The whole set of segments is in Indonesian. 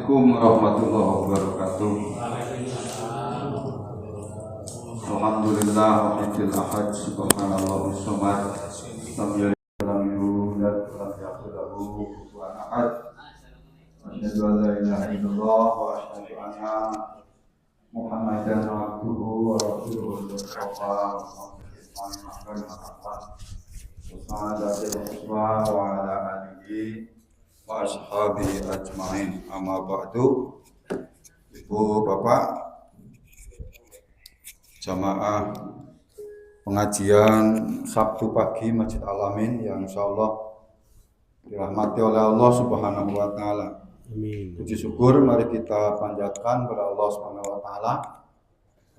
Assalamualaikum warahmatullahi wabarakatuh. Alhamdulillah wahidil ahad subhanallah samad lam yalid walam yulad walam yakul lahu kufuwan ahad. Asyhadu an la ilaha illallah wa asyhadu anna Muhammadan abduhu wa rasuluhu mustafa wa ala alihi wa ashabihi ajma'in. Amma ba'du. Ibu bapak jamaah pengajian Sabtu pagi Masjid Al-Amin yang insyaallah dirahmati oleh Allah Subhanahu wa taala. Amin. Puji syukur mari kita panjatkan kepada Allah Subhanahu wa taala.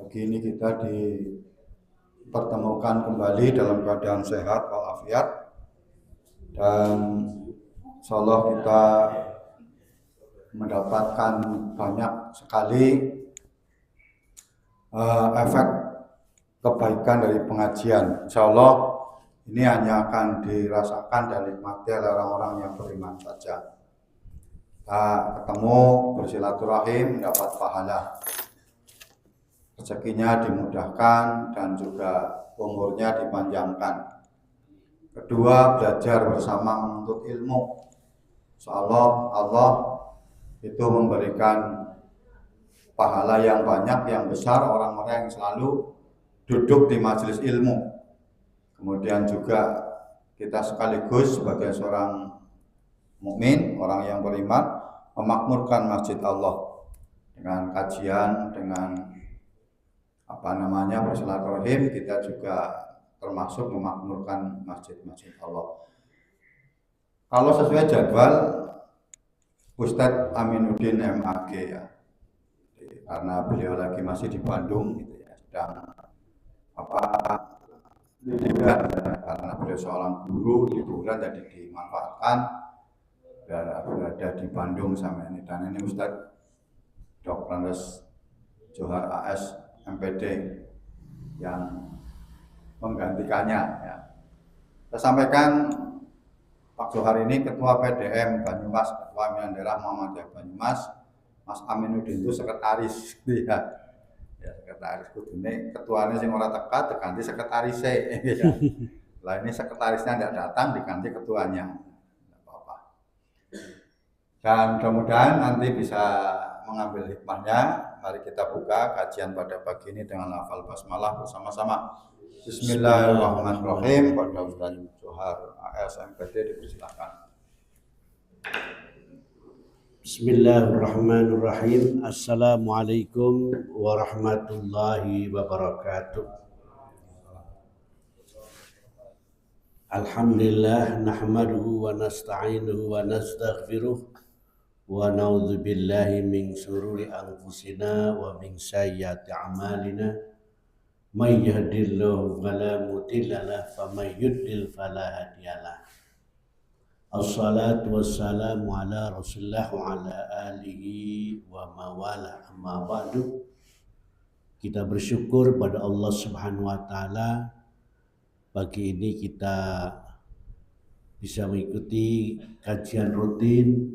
Pagi ini kita dipertemukan kembali dalam keadaan sehat walafiat, dan insyaallah kita mendapatkan banyak sekali efek kebaikan dari pengajian. Insyaallah ini hanya akan dirasakan dan dinikmati oleh orang-orang yang beriman saja. Kita ketemu, bersilaturahim, mendapat pahala, rezekinya dimudahkan dan juga umurnya dipanjangkan. Kedua, belajar bersama menuntut ilmu. Insyaallah Allah itu memberikan pahala yang banyak, yang besar orang-orang yang selalu duduk di majelis ilmu. Kemudian juga kita sekaligus sebagai seorang mukmin, orang yang beriman, memakmurkan masjid Allah dengan kajian, dengan bersilaturahim. Kita juga termasuk memakmurkan masjid-masjid Allah. Kalau sesuai jadwal Ustadz Aminuddin MAG ya, karena beliau lagi masih di Bandung gitu ya, sedang liburan ya, karena beliau seorang guru liburan, jadi dimanfaatkan berada di Bandung sama ini. Dan ini Ustadz Dr. Andes Johar AS MPD yang menggantikannya ya. Saya sampaikan Pak Johar ini ketua PDM Banyumas, ketua pimpinan daerah Muhammadiyah Banyumas. Mas Aminuddin itu sekretaris ya. Ya sekretaris kudune ketuanya sing ora teka diganti sekretarisnya ya. Lah ini sekretarisnya tidak datang diganti ketuanya. Tidak apa-apa. Dan mudah-mudahan nanti bisa mengambil hikmahnya. Mari kita buka kajian pada pagi ini dengan lafal basmalah bersama-sama. Bismillahirrahmanirrahim. Pada Ustaz Johar AS MPD dipersilakan. Bismillahirrahmanirrahim. Assalamualaikum warahmatullahi wabarakatuh. Alhamdulillah nahmaduhu wa nasta'inuhu wa nastaghfiruh wa na'udzu billahi min syururi anfusina wa min sayyiati a'malina. May yahdihillahu fala mudilla lahu wa may yudlil fala hadiyalah. Assalatu wassalamu ala Rasulillah wa ala alihi wa mawala, amma ba'du. Kita bersyukur pada Allah Subhanahu wa taala, pagi ini kita bisa mengikuti kajian rutin.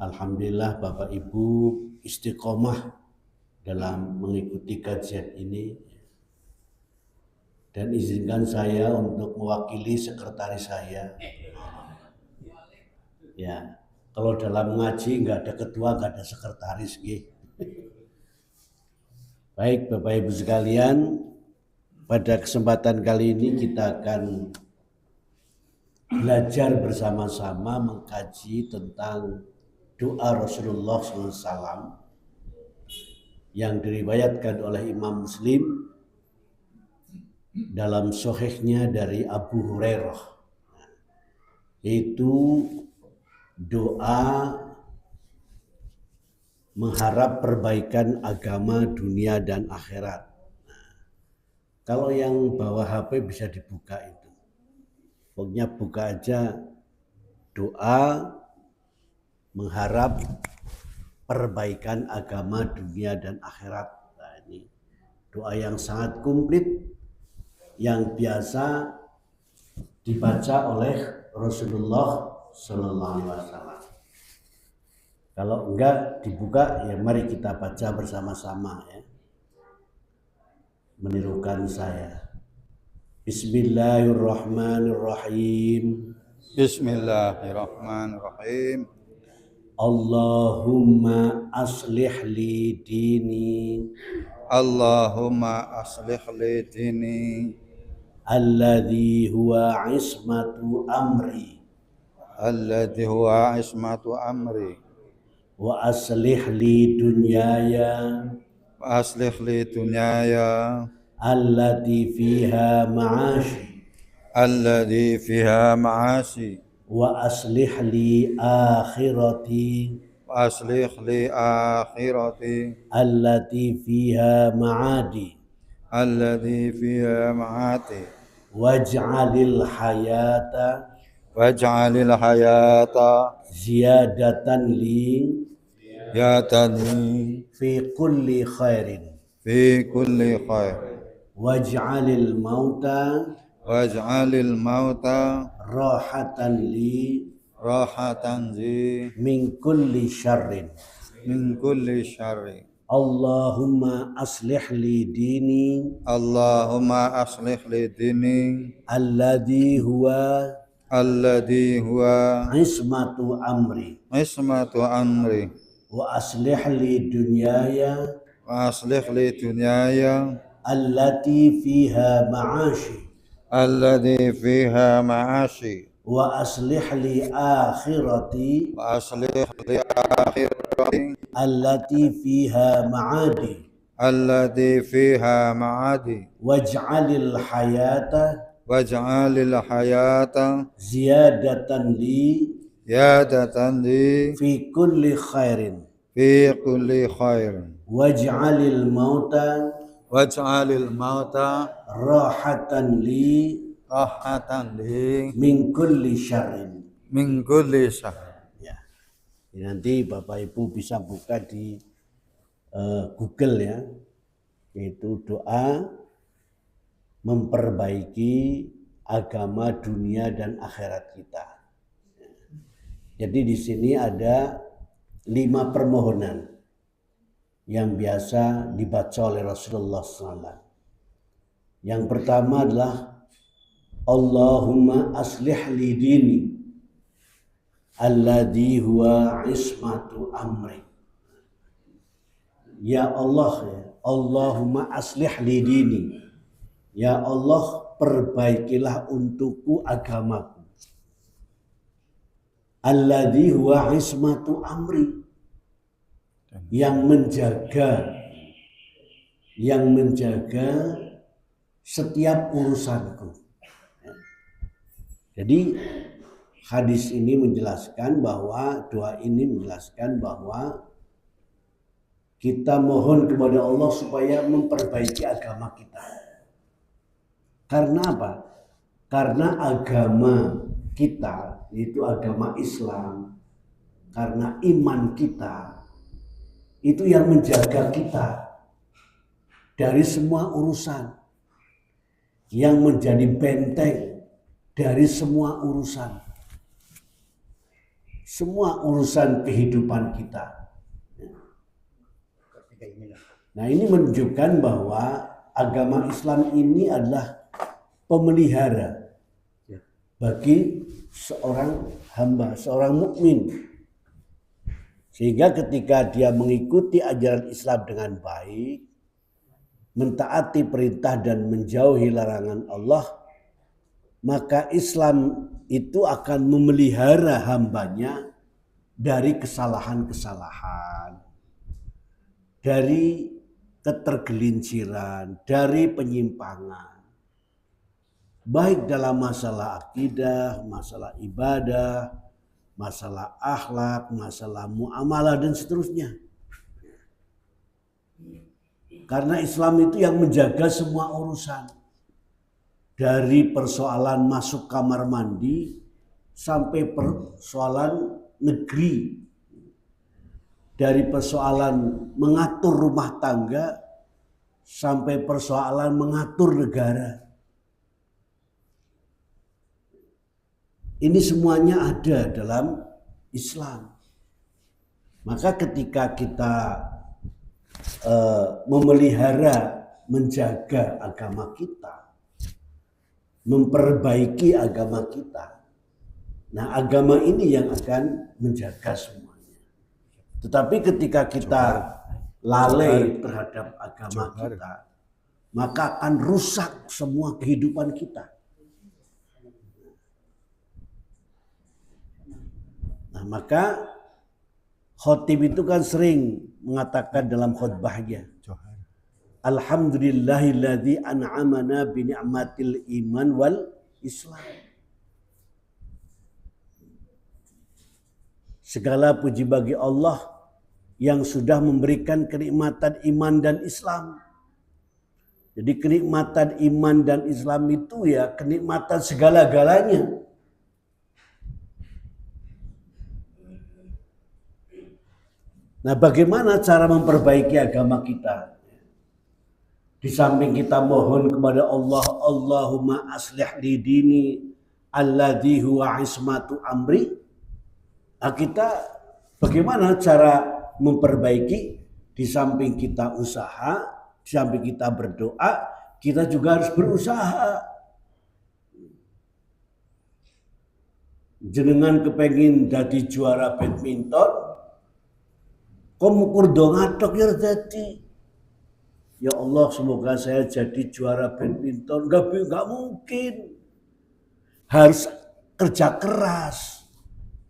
Alhamdulillah Bapak Ibu istiqomah dalam mengikuti kajian ini. Dan izinkan saya untuk mewakili sekretaris saya. Ya, kalau dalam ngaji nggak ada ketua, nggak ada sekretaris, gitu. Baik Bapak Ibu sekalian, pada kesempatan kali ini kita akan belajar bersama-sama mengkaji tentang doa Rasulullah SAW yang diriwayatkan oleh Imam Muslim dalam sahihnya dari Abu Hurairah, yaitu doa mengharap perbaikan agama dunia dan akhirat. Kalau yang bawa HP bisa dibuka itu, pokoknya buka aja, doa mengharap perbaikan agama dunia dan akhirat. Nah, ini doa yang sangat komplit yang biasa dibaca oleh Rasulullah Sallallahu Alaihi Wasallam. Kalau enggak dibuka, ya mari kita baca bersama-sama ya. Menirukan saya. Bismillahirrahmanirrahim. Bismillahirrahmanirrahim. Allahumma aslih li dini Allahumma aslih li dini alladhi huwa ismatu amri alladhi huwa ismatu amri wa aslih li dunyaya wa aslih li dunyaya allati fiha ma'ashi alladhi fiha ma'asi wa aslih li akhirati wa aslih li akhirati allati fiha ma'adi alladhi fiha ma'ati waj'alil hayata waj'alil hayata ziyadatan li yatani fi kulli khairin fi kulli khair waj'alil mauta waj'alil mauta rahatan li rahatan zi min kulli syarrin. min kulli syarri. Allahumma aslih li dini Allahumma aslih li dini alladhi huwa alladhi huwa ismatu amri ismatu amri wa aslih li dunyaya wa aslih li dunyaya allati fiha ma'ashi alladhi fiha ma'ashi wa aslih li akhirati wa aslih li akhirati allati fiha ma'adi alladhi fiha ma'adi waj'alil hayata waj'alil hayata ziyadatan li yadatan li fi kulli khairin fi kulli khair waj'alil mauta waj'alil mauta rahatan li rahatan li min kulli syarrin. min kulli syarr. Ya. Ini nanti Bapak Ibu bisa buka di Google ya, yaitu doa memperbaiki agama dunia dan akhirat kita. Jadi di sini ada 5 permohonan yang biasa dibaca oleh Rasulullah SAW. Yang pertama adalah Allahumma aslih li dini alladhi huwa ismatu amri. Ya Allah, ya Allahumma aslih li dini. Ya Allah, perbaikilah untukku agamaku. Alladhi huwa ismatu amri. Yang menjaga setiap urusanku. Jadi hadis ini menjelaskan bahwa doa ini menjelaskan bahwa kita mohon kepada Allah supaya memperbaiki agama kita. Karena apa? Karena agama kita, yaitu agama Islam, karena iman kita, itu yang menjaga kita dari semua urusan, yang menjadi benteng dari semua urusan kehidupan kita. Nah, ini menunjukkan bahwa agama Islam ini adalah pemelihara bagi seorang hamba, seorang mukmin. Sehingga ketika dia mengikuti ajaran Islam dengan baik, mentaati perintah dan menjauhi larangan Allah, maka Islam itu akan memelihara hambanya dari kesalahan-kesalahan, dari ketergelinciran, dari penyimpangan. Baik dalam masalah akidah, masalah ibadah, masalah akhlak, masalah muamalah dan seterusnya. Karena Islam itu yang menjaga semua urusan. Dari persoalan masuk kamar mandi sampai persoalan negeri. Dari persoalan mengatur rumah tangga sampai persoalan mengatur negara. Ini semuanya ada dalam Islam. Maka ketika kita memelihara, menjaga agama kita, memperbaiki agama kita, nah agama ini yang akan menjaga semuanya. Tetapi ketika kita lalai terhadap agama kita, maka akan rusak semua kehidupan kita. Nah, maka khotib itu kan sering mengatakan dalam khutbahnya, Alhamdulillahilladzi an'amana bi ni'matil iman wal Islam. Segala puji bagi Allah yang sudah memberikan kenikmatan iman dan Islam. Jadi kenikmatan iman dan Islam itu ya kenikmatan segala-galanya. Nah, bagaimana cara memperbaiki agama kita? Di samping kita mohon kepada Allah, Allahumma aslih li dini alladzi huwa ismatu amri. Nah, kita bagaimana cara memperbaiki? Di samping kita usaha, di samping kita berdoa, kita juga harus berusaha. Jenengan kepengin jadi juara badminton, komukur dong atok ya jadi. Ya Allah, semoga saya jadi juara badminton. Gak mungkin. Harus kerja keras,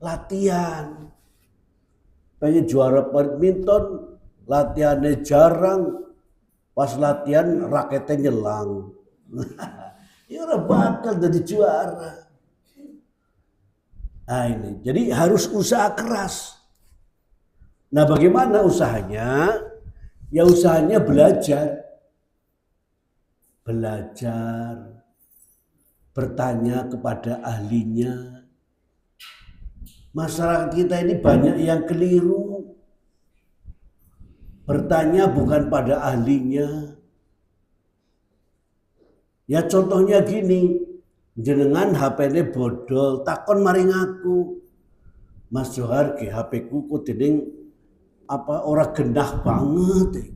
latihan. Pengen juara badminton, latihannya jarang. Pas latihan raketnya nyelang. Ya udah bakal jadi juara. Nah ini, jadi harus usaha keras. Nah, bagaimana usahanya? Ya usahanya belajar. Belajar. Bertanya kepada ahlinya. Masyarakat kita ini banyak yang keliru. Bertanya bukan pada ahlinya. Ya contohnya gini. Jenengan HP-ne bodol. Takon maring aku. Mas Johar ke HP-ku kok dening orang gendah banget.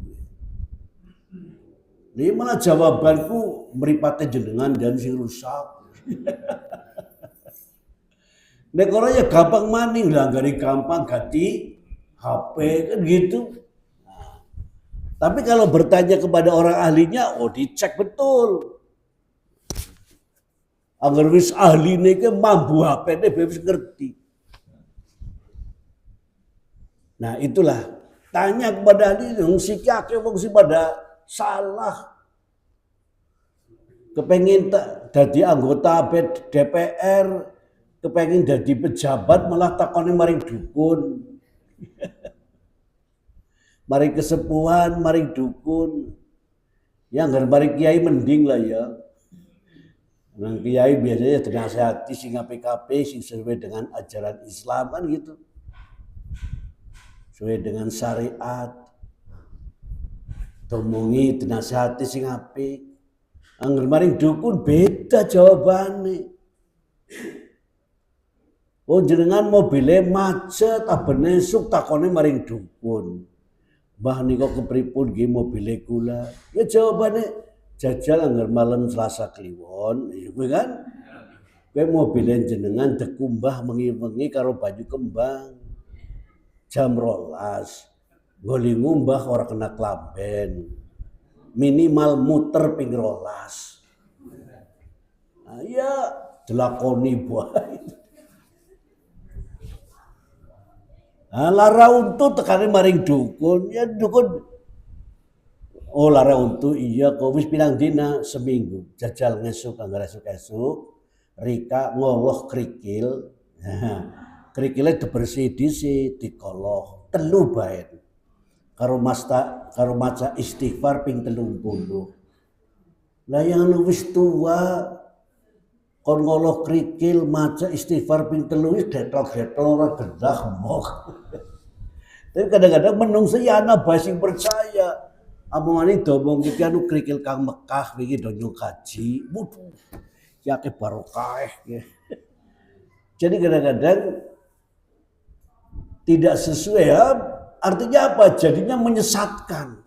Ini malah jawabanku meripatnya jenengan dan si rusak. Nek orang ya gampang maning lah, gak gampang ganti HP kan gitu. Nah, tapi kalau bertanya kepada orang ahlinya, dicek betul. Agar wis ahline ke mampu HP-ne wis ngerti. Nah itulah, tanya kepada ahli, si kakek si pada salah. Kepengin jadi anggota DPR, kepengin jadi pejabat malah takoni maring dukun. Maring kesepuhan, maring dukun. Yang maring kiai mending lah ya. Nang kiai biasanya dinasihati sing PKP sing sesuai dengan ajaran Islam kan gitu. Sesuai dengan syariat, tomongi dinasihati sing apik. Angger maring dukun beda jawabannya. Jenengan mobilnya macet, aben esuk takone maring dukun. Mbah nika kepripun nggih mobile kula? Ya jawabannya jajal angger malam Selasa Kliwon, ya kuwi kan. Kowe mobile jenengan dekumbah mengi-mengi karo baju kembang. Jam 12 goli ngumbah ora kena klamben, minimal muter ping 12. Nah, ya dilakoni bae. Nah, lara untu tekane maring dukun, ya dukun. Lara untu iya kok wis pirang dina seminggu jajal ngesuk anggar esuk-esuk Rika ngoloh krikil. Kerikilnya dibersih dhisik, dikoloh, telu bae. Karo maca istighfar ping 30. Lah yang wis tua kon ngoloh krikil maca istighfar ping 3 wis detol-detol ora gendah mok. Tapi kadang-kadang menungso ya ana bae sing percaya. Omongane domong iki anu krikil Kang Mekah iki do nyung kaji. Waduh. Ya ke barokah. Jadi kadang-kadang tidak sesuai ya, artinya apa? Jadinya menyesatkan.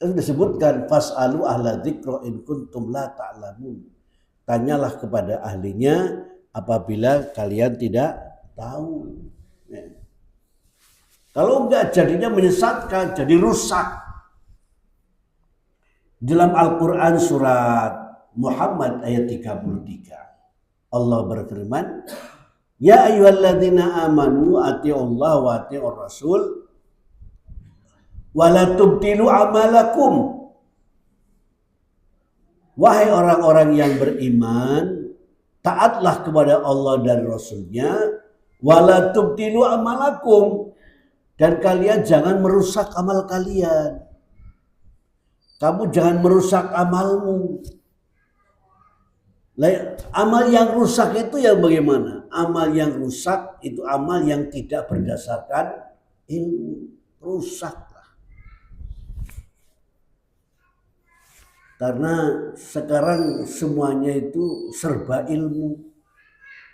Itu disebutkan fas'alu ahla dzikra in kuntum la ta'lamun. Tanyalah kepada ahlinya apabila kalian tidak tahu. Ya. Kalau enggak jadinya menyesatkan, jadi rusak. Dalam Al-Quran surat Muhammad ayat 33. Allah berfirman, ya ayyuhalladzina amanu atiullaha wa atiur rasul wala tubtilu amalakum. Wahai orang-orang yang beriman, taatlah kepada Allah dan Rasulnya, wala tubtilu amalakum, dan kalian jangan merusak amal kalian. Kamu jangan merusak amalmu. Amal yang rusak itu yang bagaimana? Amal yang rusak itu amal yang tidak berdasarkan ilmu. Rusaklah. Karena sekarang semuanya itu serba ilmu.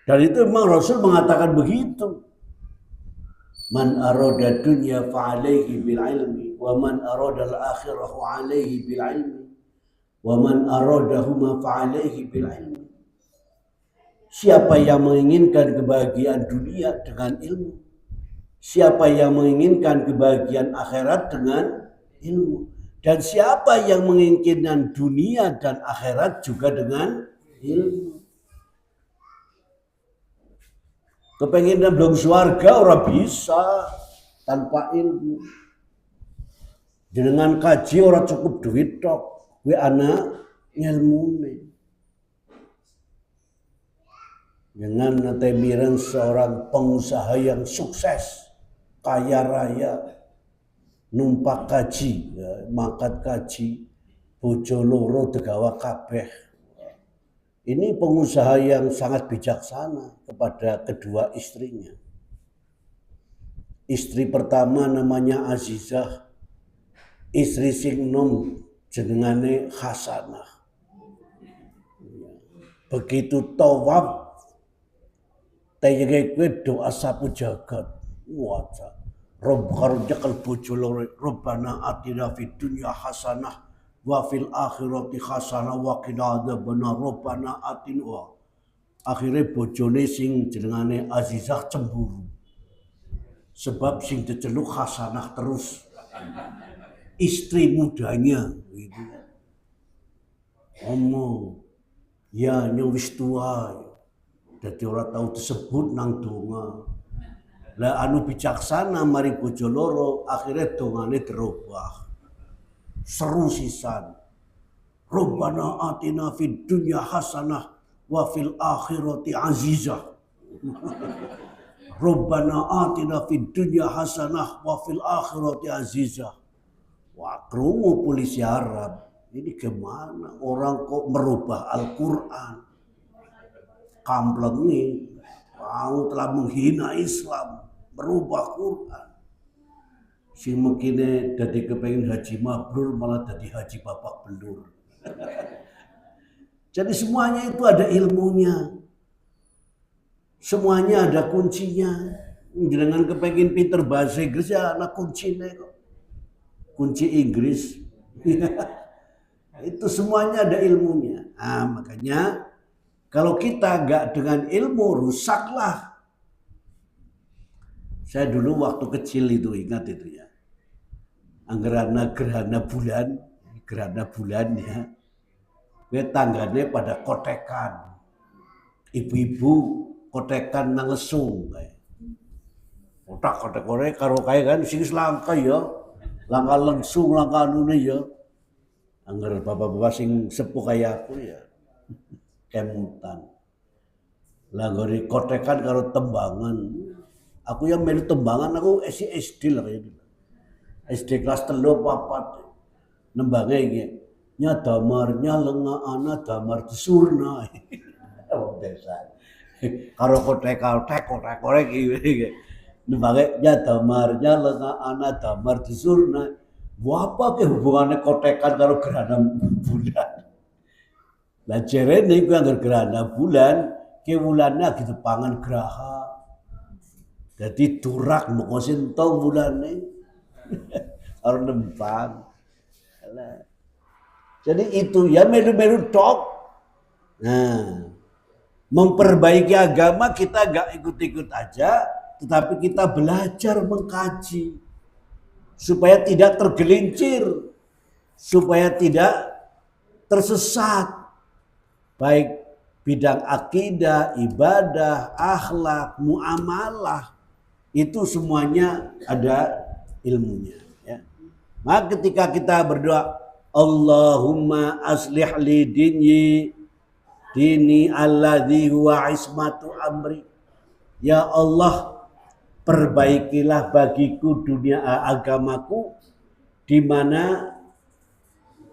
Dan itu memang Rasul mengatakan begitu. Man arada dunya fa'alaihi bil ilmi wa man arada al-akhirah fa'alaihi bil ilmi wa man aradahuma fa'alaihi bil ilmi. Siapa yang menginginkan kebahagiaan dunia dengan ilmu, siapa yang menginginkan kebahagiaan akhirat dengan ilmu, dan siapa yang menginginkan dunia dan akhirat juga dengan ilmu. Kepengen belum surga orang bisa tanpa ilmu. Dengan kaji orang cukup duit tok, we anak ilmu nih. Dengan natemiran seorang pengusaha yang sukses, kaya raya, numpak kaji, ya, makat kaji, bojo loro degawa kabeh. Ini pengusaha yang sangat bijaksana kepada kedua istrinya. Istri pertama namanya Azizah, istri sing nom jenengane Hasanah. Begitu tawaf, tayege kowe doa sapu jagat. Waca. Rob karo nyekel bojo loro, Rabbana atina fid dunya hasanah wa fil akhirati hasanah wa qina adzabannar Rabbana atina. Akhirnya bojone sing jenengane Azizah cemburu. Sebab sing diceluk Hasanah terus. Istri mudanya gitu. Ngomong, ya nyowis tua. Dadi ora tahu disebut nang donga. Lah anu bijaksana mari bojo loro, akhirnya dongane dirubah. Seru sisan. Rabbana atina fid dunya hasanah wa fil akhirati azizah. Rabbana atina fid dunya hasanah wa fil akhirati azizah. Wah, krungu polisi Arab. Ini gimana? Orang kok merubah Al-Quran. Kamplengi. Mau telah menghina Islam. Merubah Quran. Si mekine dadi kepengin haji mabrur malah dadi haji babak belur. Jadi semuanya itu ada ilmunya. Semuanya ada kuncinya. Jangan kepengin pinter bahasa Inggris ya anak kuncinya kok. Kunci Inggris. Itu semuanya ada ilmunya. Nah, makanya kalau kita enggak dengan ilmu rusaklah. Saya dulu waktu kecil itu ingat itu ya. Gerhana bulan ya. Tanggane pada kotekan. Ibu-ibu kotekan nang lesung kayak. Kotak karo kae kan sing langka ya. Langka lesung, langka anune ya. Angger bapak-bapak sing sepuh kaya aku ya. Kemutan. Lah gori kotekan karo tembangan. Aku yang melu tembangan aku SD lah kayak gitu. SD kelas 3 4. Nembange iki. Nya damarnya lenga ana damar disurna. Oh desa. Karo kotek iki. Nembange nya damarnya lenga ana damar disurna. Apa ke hubungannya kotekan karo gerhana bulan? Lah jerene iku anggar gerhana bulan, ke wulannya gitu pangan graha. Jadi durak mokosin tong bulane. Orang nempang. Jadi itu ya melu-melu tok. Nah, memperbaiki agama kita gak ikut-ikut aja, tetapi kita belajar mengkaji supaya tidak tergelincir, supaya tidak tersesat, baik bidang akidah, ibadah, akhlak, muamalah, itu semuanya ada ilmunya. Ya. Maka ketika kita berdoa, Allahumma aslih li dini alladhi huwa ismatu amri. Ya Allah, perbaikilah bagiku dunia agamaku di mana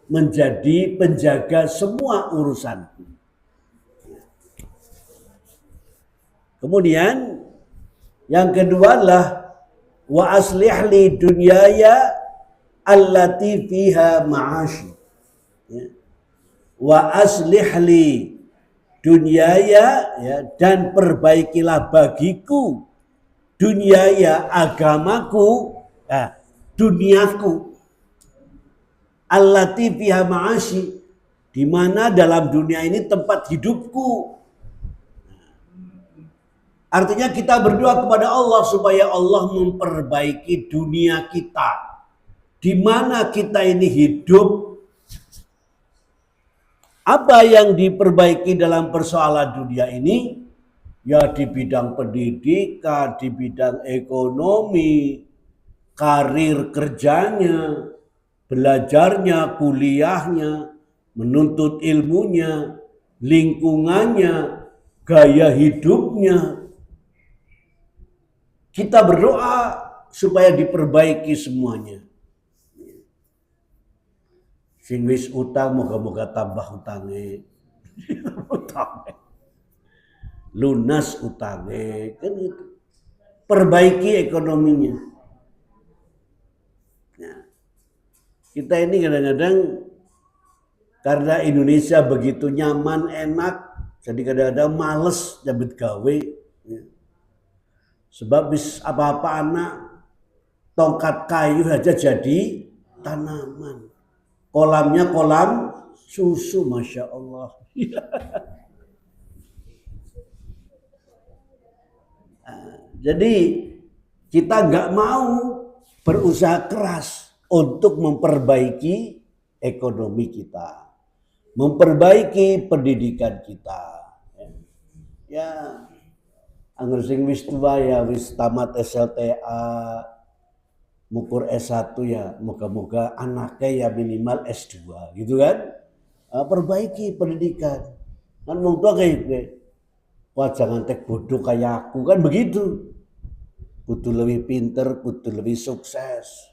menjadi penjaga semua urusanku. Kemudian yang kedua adalah wa aslih li dunyaya allati fiha ma'ashi. Ya. Wa aslih li dunyaya, ya, dan perbaikilah bagiku dunyaya agamaku, duniaku, allati fiha ma'ashi, di mana dalam dunia ini tempat hidupku. Artinya kita berdoa kepada Allah supaya Allah memperbaiki dunia kita, di mana kita ini hidup. Apa yang diperbaiki dalam persoalan dunia ini? Ya di bidang pendidikan, di bidang ekonomi, karir kerjanya, belajarnya, kuliahnya, menuntut ilmunya, lingkungannya, gaya hidupnya. Kita berdoa supaya diperbaiki semuanya. Sing wis utang moga-moga tambah utange. Lunas utange, kan itu. Perbaiki ekonominya. Nah, kita ini kadang-kadang karena Indonesia begitu nyaman, enak, jadi kadang-kadang males nyabut gawe. Sebab bis apa-apa anak tongkat kayu aja jadi tanaman. Kolamnya kolam susu, Masya Allah. Jadi kita nggak mau berusaha keras untuk memperbaiki ekonomi kita, memperbaiki pendidikan kita. Ya, angger sing wis tua ya wis tamat SLTA, mukur S1 ya, moga-moga anaknya ya minimal S2 gitu kan. Perbaiki pendidikan. Kan wong tua kayak gue. Wah jangan tek bodoh kayak aku kan begitu. Kudu lebih pinter, kudu lebih sukses.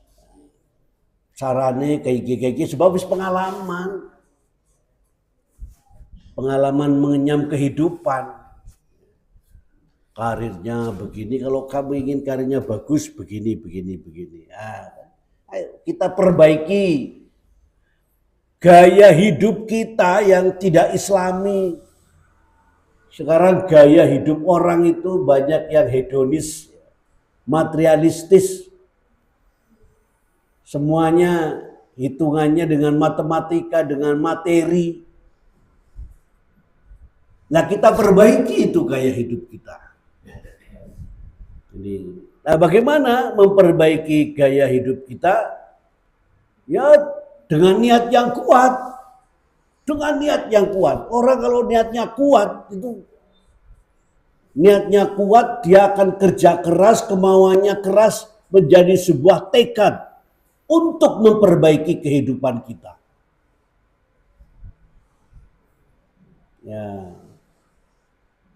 Carane kayak gini sebab wis pengalaman. Pengalaman mengenyam kehidupan. Karirnya begini, kalau kamu ingin karirnya bagus begini. Ayo kita perbaiki gaya hidup kita yang tidak islami. Sekarang gaya hidup orang itu banyak yang hedonis, materialistis. Semuanya hitungannya dengan matematika, dengan materi. Nah kita perbaiki itu gaya hidup kita. Jadi, nah bagaimana memperbaiki gaya hidup kita? Ya dengan niat yang kuat. Dengan niat yang kuat. Orang kalau niatnya kuat itu niatnya kuat, dia akan kerja keras, kemauannya keras menjadi sebuah tekad untuk memperbaiki kehidupan kita. Ya.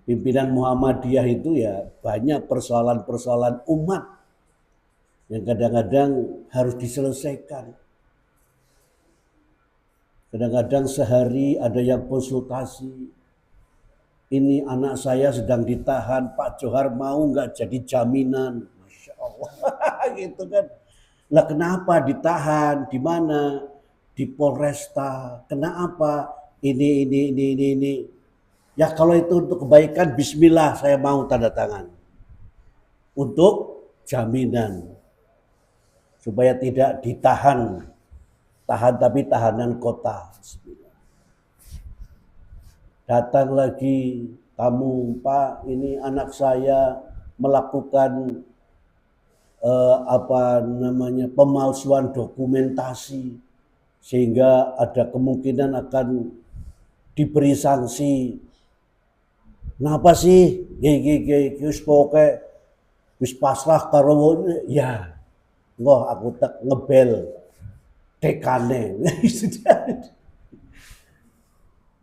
Pimpinan Muhammadiyah itu ya banyak persoalan-persoalan umat yang kadang-kadang harus diselesaikan. Kadang-kadang sehari ada yang konsultasi. Ini anak saya sedang ditahan, Pak Johar mau nggak jadi jaminan? Masya Allah, gitu kan. Lah kenapa ditahan? Di mana? Di Polresta. Kenapa? Ini. Ya kalau itu untuk kebaikan, bismillah saya mau tanda tangan. untuk jaminan supaya tidak tahan tapi tahanan kota. Datang lagi kamu, Pak, ini anak saya melakukan pemalsuan dokumentasi sehingga ada kemungkinan akan diberi sanksi. Kenapa sih? Wis pokoke wis pasrah karo ya. Ngoh aku tak ngebel dekane.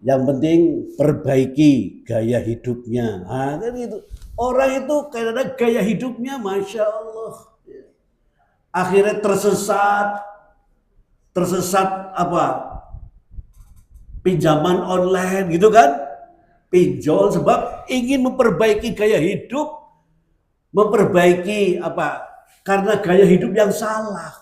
Yang penting perbaiki gaya hidupnya. Kan itu. Orang itu kadang-kadang gaya hidupnya Masya Allah. Akhirnya tersesat apa? Pinjaman online gitu kan? Pinjol sebab ingin memperbaiki gaya hidup, memperbaiki apa? Karena gaya hidup yang salah.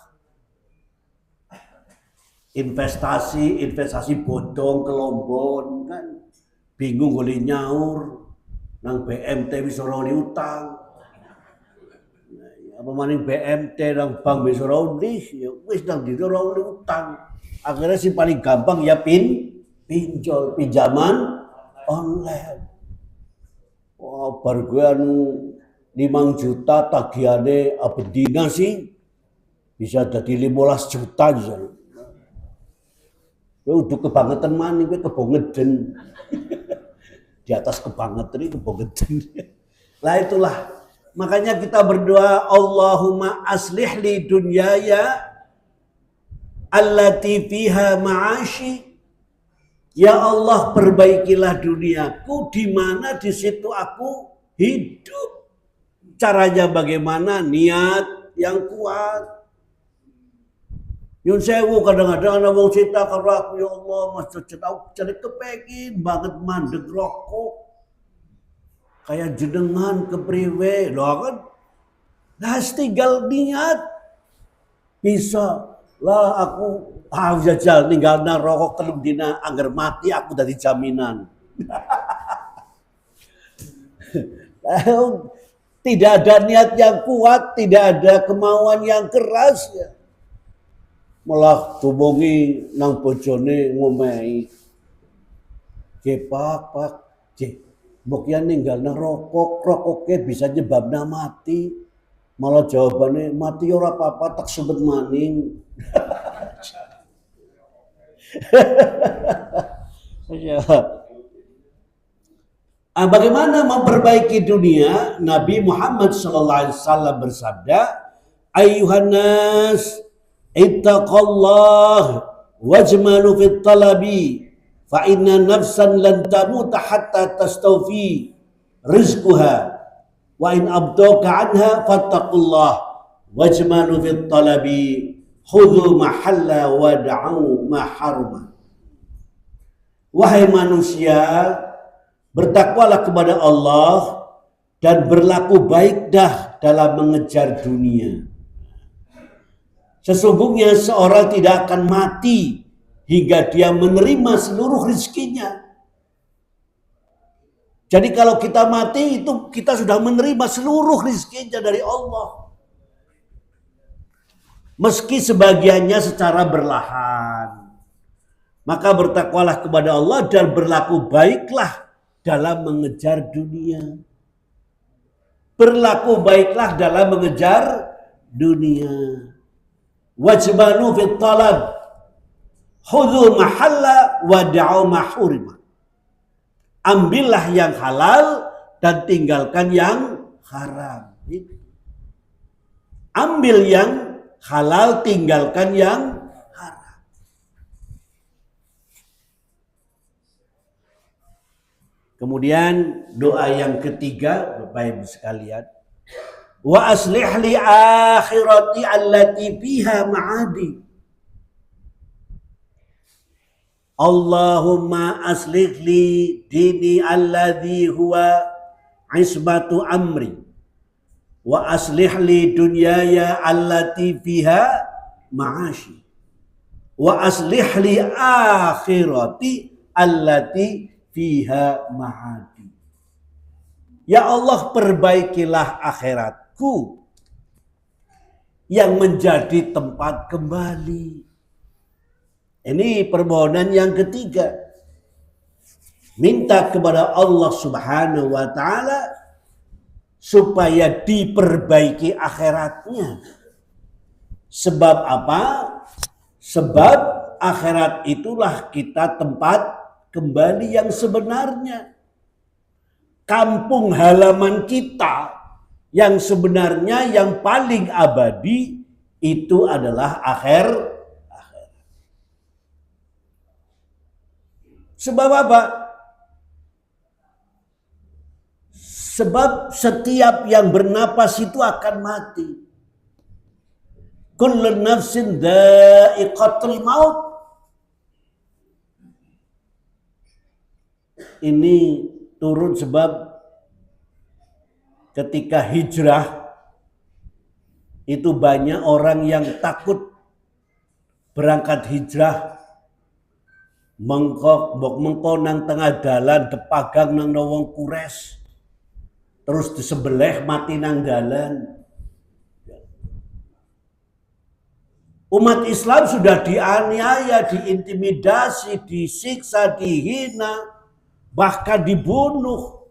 Investasi bodong kelombon kan, bingung boleh nyaur, nang BMT wis ora utang. Apa maning BMT nang bank wis ora ya wis nang ndi ora utang. Akhirnya sih paling gampang ya pinjol, pinjaman online. Wah, bar gue 5 juta tagihane abedina sih bisa jadi 15 juta misalnya. Gue udah kebangetan maning, gue kebongeden. Di atas kebangetan ini kebongeden. Lah itulah, makanya kita berdoa, Allahumma aslih li dunyaya allati fiha ma'ashi. Ya Allah, perbaikilah duniaku di mana di situ aku hidup. Caranya bagaimana? Niat yang kuat. Yun sewu kadang-kadang ana wong cerita karo aku, ya Allah, Mas cerita aku jadi kepengin banget mandeg rokok. Kayak jenengan kepriwe, lho kan. Nah, tinggal niat. Bisa lah aku jajal ninggalna rokok 3 dina anggar mati aku dari jaminan. Tidak ada niat yang kuat, tidak ada kemauan yang keras ya. Malah tumongi nang bojone ngomehi. Pak, mbok yen ninggalna rokoke bisa nyebabna mati. Malah jawabannya mati ora apa-apa tak sebut maning. Bagaimana memperbaiki dunia? Nabi Muhammad SAW bersabda, Ayuhan nas, ittaqallah wajmalu fit talabi fa inna nafsan lan tamuta hatta tastawfi rizquha wa in abdaka anha fattaqullah wajmalu fit talabi khudhu mahalla wad'u maharma. Wahai manusia, bertakwalah kepada Allah dan berlaku baik dah dalam mengejar dunia. Sesungguhnya seorang tidak akan mati hingga dia menerima seluruh rezekinya. Jadi kalau kita mati itu kita sudah menerima seluruh rezekinya dari Allah. Meski sebagiannya secara berlahan. Maka bertakwalah kepada Allah dan berlaku baiklah dalam mengejar dunia. Berlaku baiklah dalam mengejar dunia. Wajbanu fit talab khudhu mahalla wad'u mahurima. Ambillah yang halal dan tinggalkan yang haram. Ambil yang halal, tinggalkan yang haram. Kemudian doa yang ketiga, Bapak Ibu sekalian, wa aslih li akhirati allati fiha ma'adi. Allahumma aslih li dini alladhi huwa isbatu amri wa aslih li dunyaya allati fiha ma'ashi wa aslih li akhirati allati fiha ma'adi. Ya Allah, perbaikilah akhiratku akhiratku yang menjadi tempat kembali. Ini permohonan yang ketiga. Minta kepada Allah Subhanahu wa taala supaya diperbaiki akhiratnya. Sebab apa? Sebab akhirat itulah kita tempat kembali yang sebenarnya. Kampung halaman kita yang sebenarnya yang paling abadi itu adalah akhirat. Sebab apa? Sebab setiap yang bernapas itu akan mati. Kullu nafsin dha'iqatul maut. Ini turun sebab ketika hijrah itu banyak orang yang takut berangkat hijrah, mengko nang tengah dalan depagang nang wong kures, terus disembelih mati nang dalan. Umat Islam sudah dianiaya, diintimidasi, disiksa, dihina, bahkan dibunuh.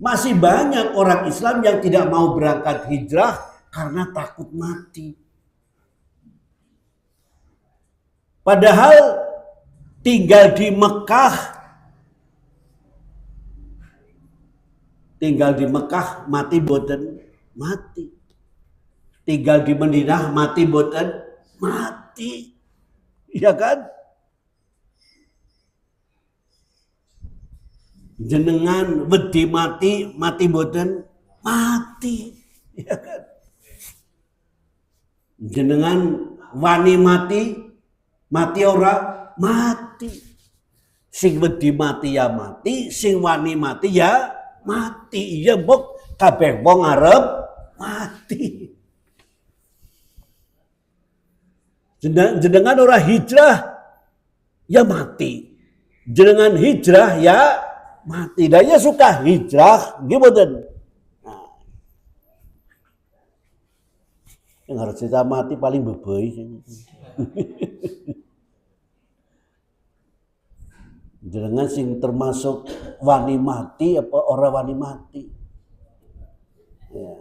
Masih banyak orang Islam yang tidak mau berangkat hijrah karena takut mati. Padahal tinggal di Mekah mati boten mati. Tinggal di Madinah mati boten mati. Iya kan? Jenengan wedi mati boten mati. Ya kan? Jenengan wani mati ora mati. Sing wedi mati ya mati, sing wani mati ya mati. Iya mbok kabeh wong arep mati. Jenengan ora hijrah ya mati. Jenengan hijrah ya mati. Daya suka hijrah gimana? Nah. Yang harus kita mati paling beboi. Jenengan sing termasuk wani mati apa ora wani mati? Ya.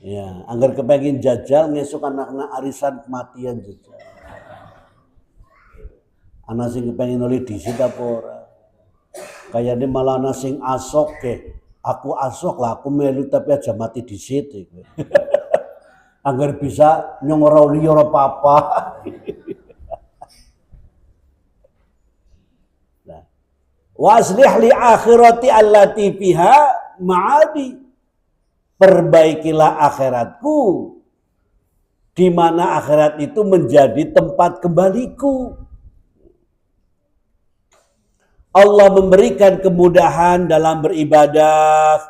Ya, anggar kepengin jajal ngesuk anak-anak arisan kematian jajal. Anak sing kepengin oleh disit apa ora. Kayane malah anak sing asok ke. Aku asok lah, aku melu tapi aja mati disit iku. Anggar bisa nyong ora oli ora apa-apa. Nah. Waslih li akhirati allati fiha ma'adi. Perbaikilah akhiratku di mana akhirat itu menjadi tempat kembaliku. Allah memberikan kemudahan dalam beribadah.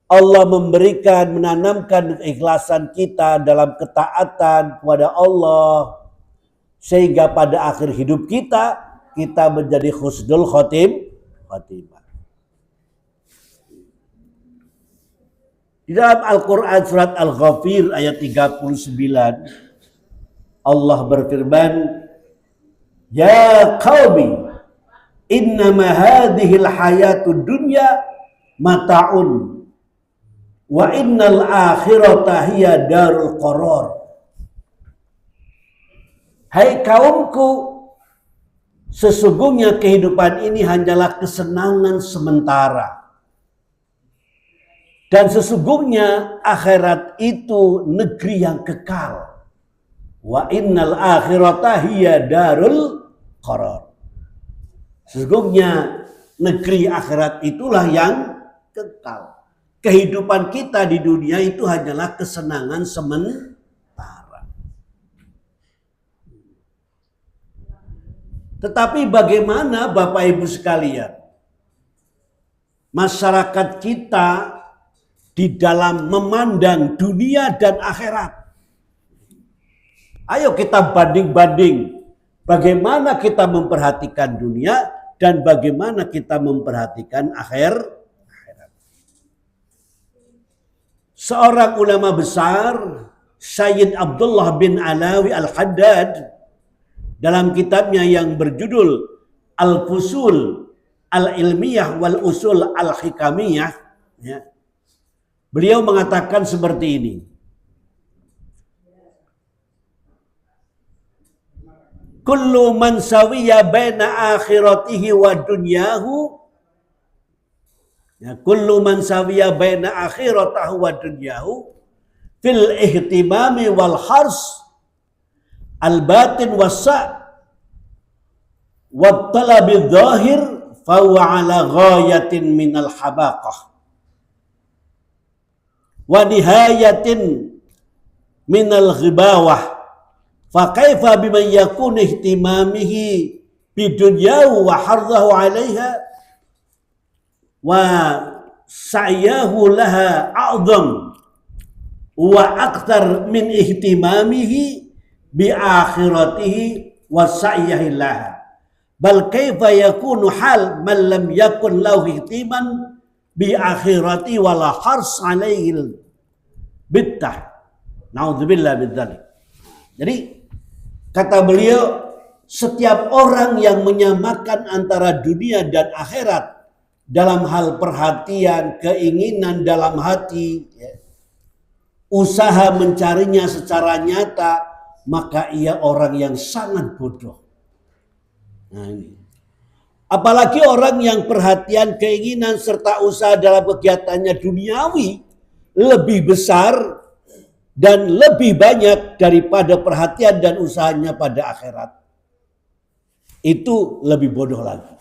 Allah menanamkan keikhlasan kita dalam ketaatan kepada Allah. Sehingga pada akhir hidup kita menjadi husnul khotimah. Di dalam Al-Quran surat Al-Ghafir ayat 39. Allah berfirman. Ya qaumi. Innama hadhil hayatud dunya mata'un wa innal akhirata hiya darul qarar. Hai kaumku, sesungguhnya kehidupan ini hanyalah kesenangan sementara. Dan sesungguhnya akhirat itu negeri yang kekal. Wa innal akhirata hiya darul qarar. Sesungguhnya negeri akhirat itulah yang kekal. Kehidupan kita di dunia itu hanyalah kesenangan sementara. Tetapi bagaimana Bapak Ibu sekalian? Masyarakat kita di dalam memandang dunia dan akhirat. Ayo kita banding-banding. Bagaimana kita memperhatikan dunia dan bagaimana kita memperhatikan akhirat. seorang ulama besar, Sayyid Abdullah bin Alawi Al-Haddad, dalam kitabnya yang berjudul Al-Fusul Al-Ilmiyah wal Usul Al-Hikamiyah, ya, beliau mengatakan seperti ini. Kullu man sawiya baina akhiratihi wa dunyahu, ya, kullu man sawiya baina akhiratihi wa dunyahu fil ihtimami wal hars al batin wasa' wa talabi dhahir fa huwa ala ghayatin minal habaqah wa nihayatin minal ghibawah. Fa kaifa biman yakun ihtimamihi bidunyahu wa hardahu 'alaiha wa sa'yahu laha a'zam wa akthar min ihtimamihi bi akhiratihi wa sa'yihi laha. Bal kaifa yakunu hal man lam yakun lahu ihtiman bi akhirati wa la hars 'alaihi bittah. Na'udzubillah min dzalik. Jadi kata beliau, setiap orang yang menyamakan antara dunia dan akhirat dalam hal perhatian, keinginan dalam hati, ya, usaha mencarinya secara nyata, maka ia orang yang sangat bodoh. Nah, ini. Apalagi orang yang perhatian, keinginan, serta usaha dalam kegiatannya duniawi lebih besar dan lebih banyak daripada perhatian dan usahanya pada akhirat. Itu lebih bodoh lagi.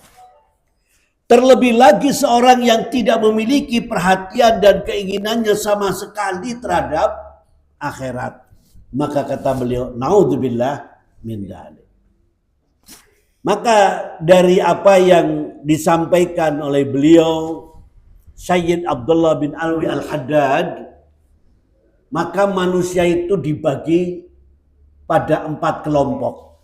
Terlebih lagi seorang yang tidak memiliki perhatian dan keinginannya sama sekali terhadap akhirat. Maka kata beliau, naudzubillah min dzalik. Maka dari apa yang disampaikan oleh beliau, Sayyid Abdullah bin Alawi Al-Haddad, maka manusia itu dibagi pada 4 kelompok.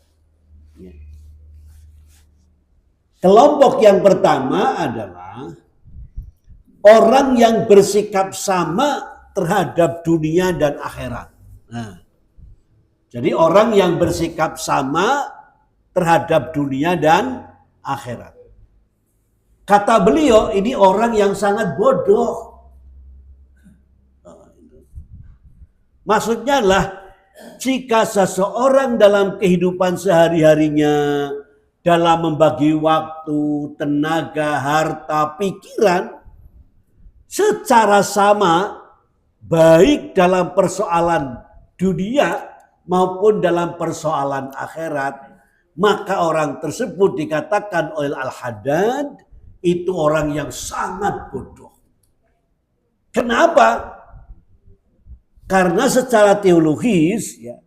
Kelompok yang pertama adalah orang yang bersikap sama terhadap dunia dan akhirat. Nah, jadi orang yang bersikap sama terhadap dunia dan akhirat. Kata beliau, ini orang yang sangat bodoh. Maksudnya adalah jika seseorang dalam kehidupan sehari-harinya, dalam membagi waktu, tenaga, harta, pikiran secara sama, baik dalam persoalan dunia maupun dalam persoalan akhirat, maka orang tersebut dikatakan oleh Al-Haddad itu orang yang sangat bodoh. Kenapa? Karena secara teologis, ya,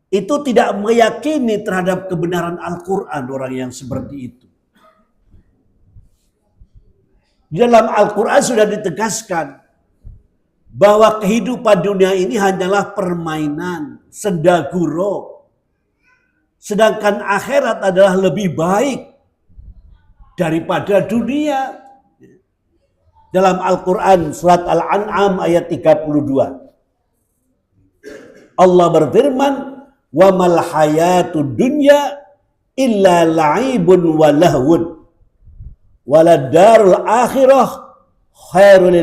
itu tidak meyakini terhadap kebenaran Al-Quran orang yang seperti itu. Di dalam Al-Quran sudah ditegaskan bahwa kehidupan dunia ini hanyalah permainan, senda gurau. Sedangkan akhirat adalah lebih baik daripada dunia. Dalam Al-Quran surat Al-An'am ayat 32. Allah berfirman, "Wa mal hayatud dunya illa la'ibun wa lahwun. Walad darul akhirah khairul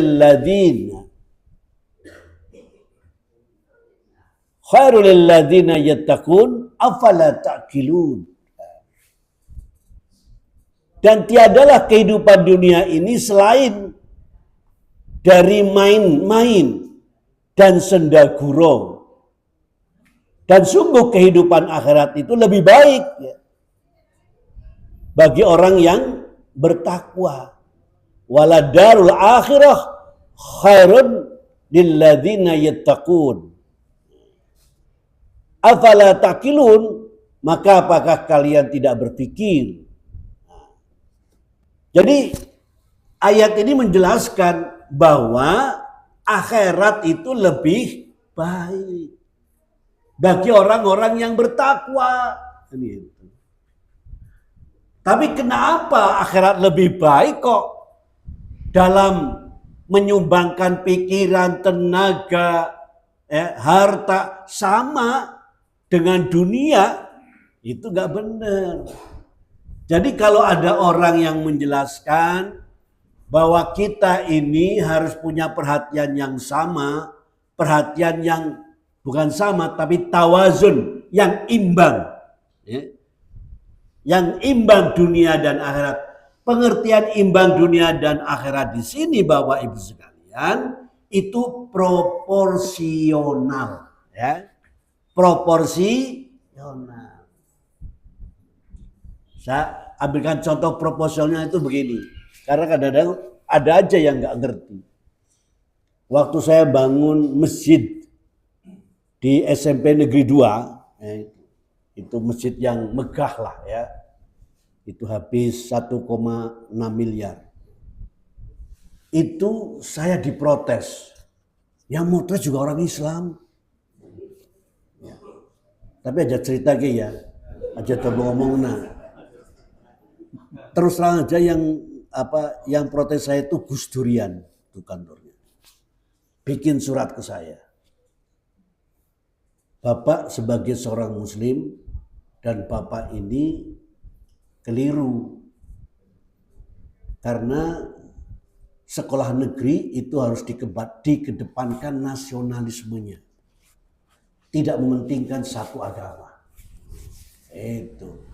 ladzina yattaqun afala ta'qilun." Dan tiadalah kehidupan dunia ini selain dari main-main dan senda gurau. Dan sungguh kehidupan akhirat itu lebih baik, ya, bagi orang yang bertakwa. Waladarul akhirah khairun lilladzina yattaqun. Afala taqilun, maka apakah kalian tidak berpikir? Jadi ayat ini menjelaskan bahwa akhirat itu lebih baik bagi orang-orang yang bertakwa. Tapi kenapa akhirat lebih baik kok dalam menyumbangkan pikiran, tenaga, harta sama dengan dunia, itu nggak benar. Jadi kalau ada orang yang menjelaskan bahwa kita ini harus punya perhatian yang sama, perhatian yang bukan sama tapi tawazun, yang imbang. Yang imbang dunia dan akhirat. Pengertian imbang dunia dan akhirat di sini Bapak Ibu sekalian itu proporsional, ya. Proporsional. Saya ambilkan contoh proporsional itu begini. Karena kadang-kadang ada aja yang nggak ngerti. Waktu saya bangun masjid di SMP Negeri 2, itu masjid yang megah lah ya. Itu habis 1,6 miliar. Itu saya diprotes. Yang protes juga orang Islam. Ya. Tapi ada cerita ya. Aja coba ngomong terus terang aja yang protes saya itu Gus Durian itu kantornya. Bikin surat ke saya. Bapak sebagai seorang muslim dan Bapak ini keliru. Karena sekolah negeri itu harus dikedepankan nasionalismenya. Tidak mementingkan satu agama. Itu.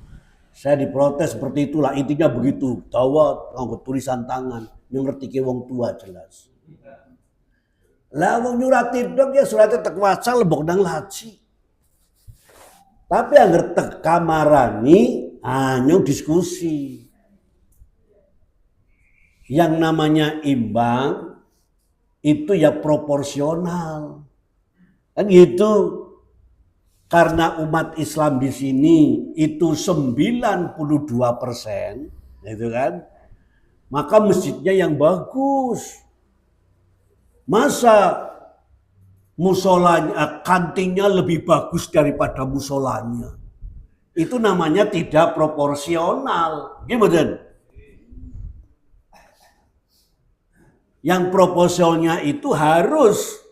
Saya diprotes seperti itulah, intinya begitu. Dawa nganggo tulisan tangan, yang ngerti ke wong tua jelas. Lah wong nyurati dok ya suratnya tek waca lebok nang laci. Tapi angger tek kamarani hanya diskusi. Yang namanya imbang itu ya proporsional. Kan gitu. Karena umat Islam di sini itu 92%, gitu kan? Maka masjidnya yang bagus. Masa musolanya, kantinnya lebih bagus daripada musolanya? Itu namanya tidak proporsional. Gimana? Yang proporsionalnya itu harus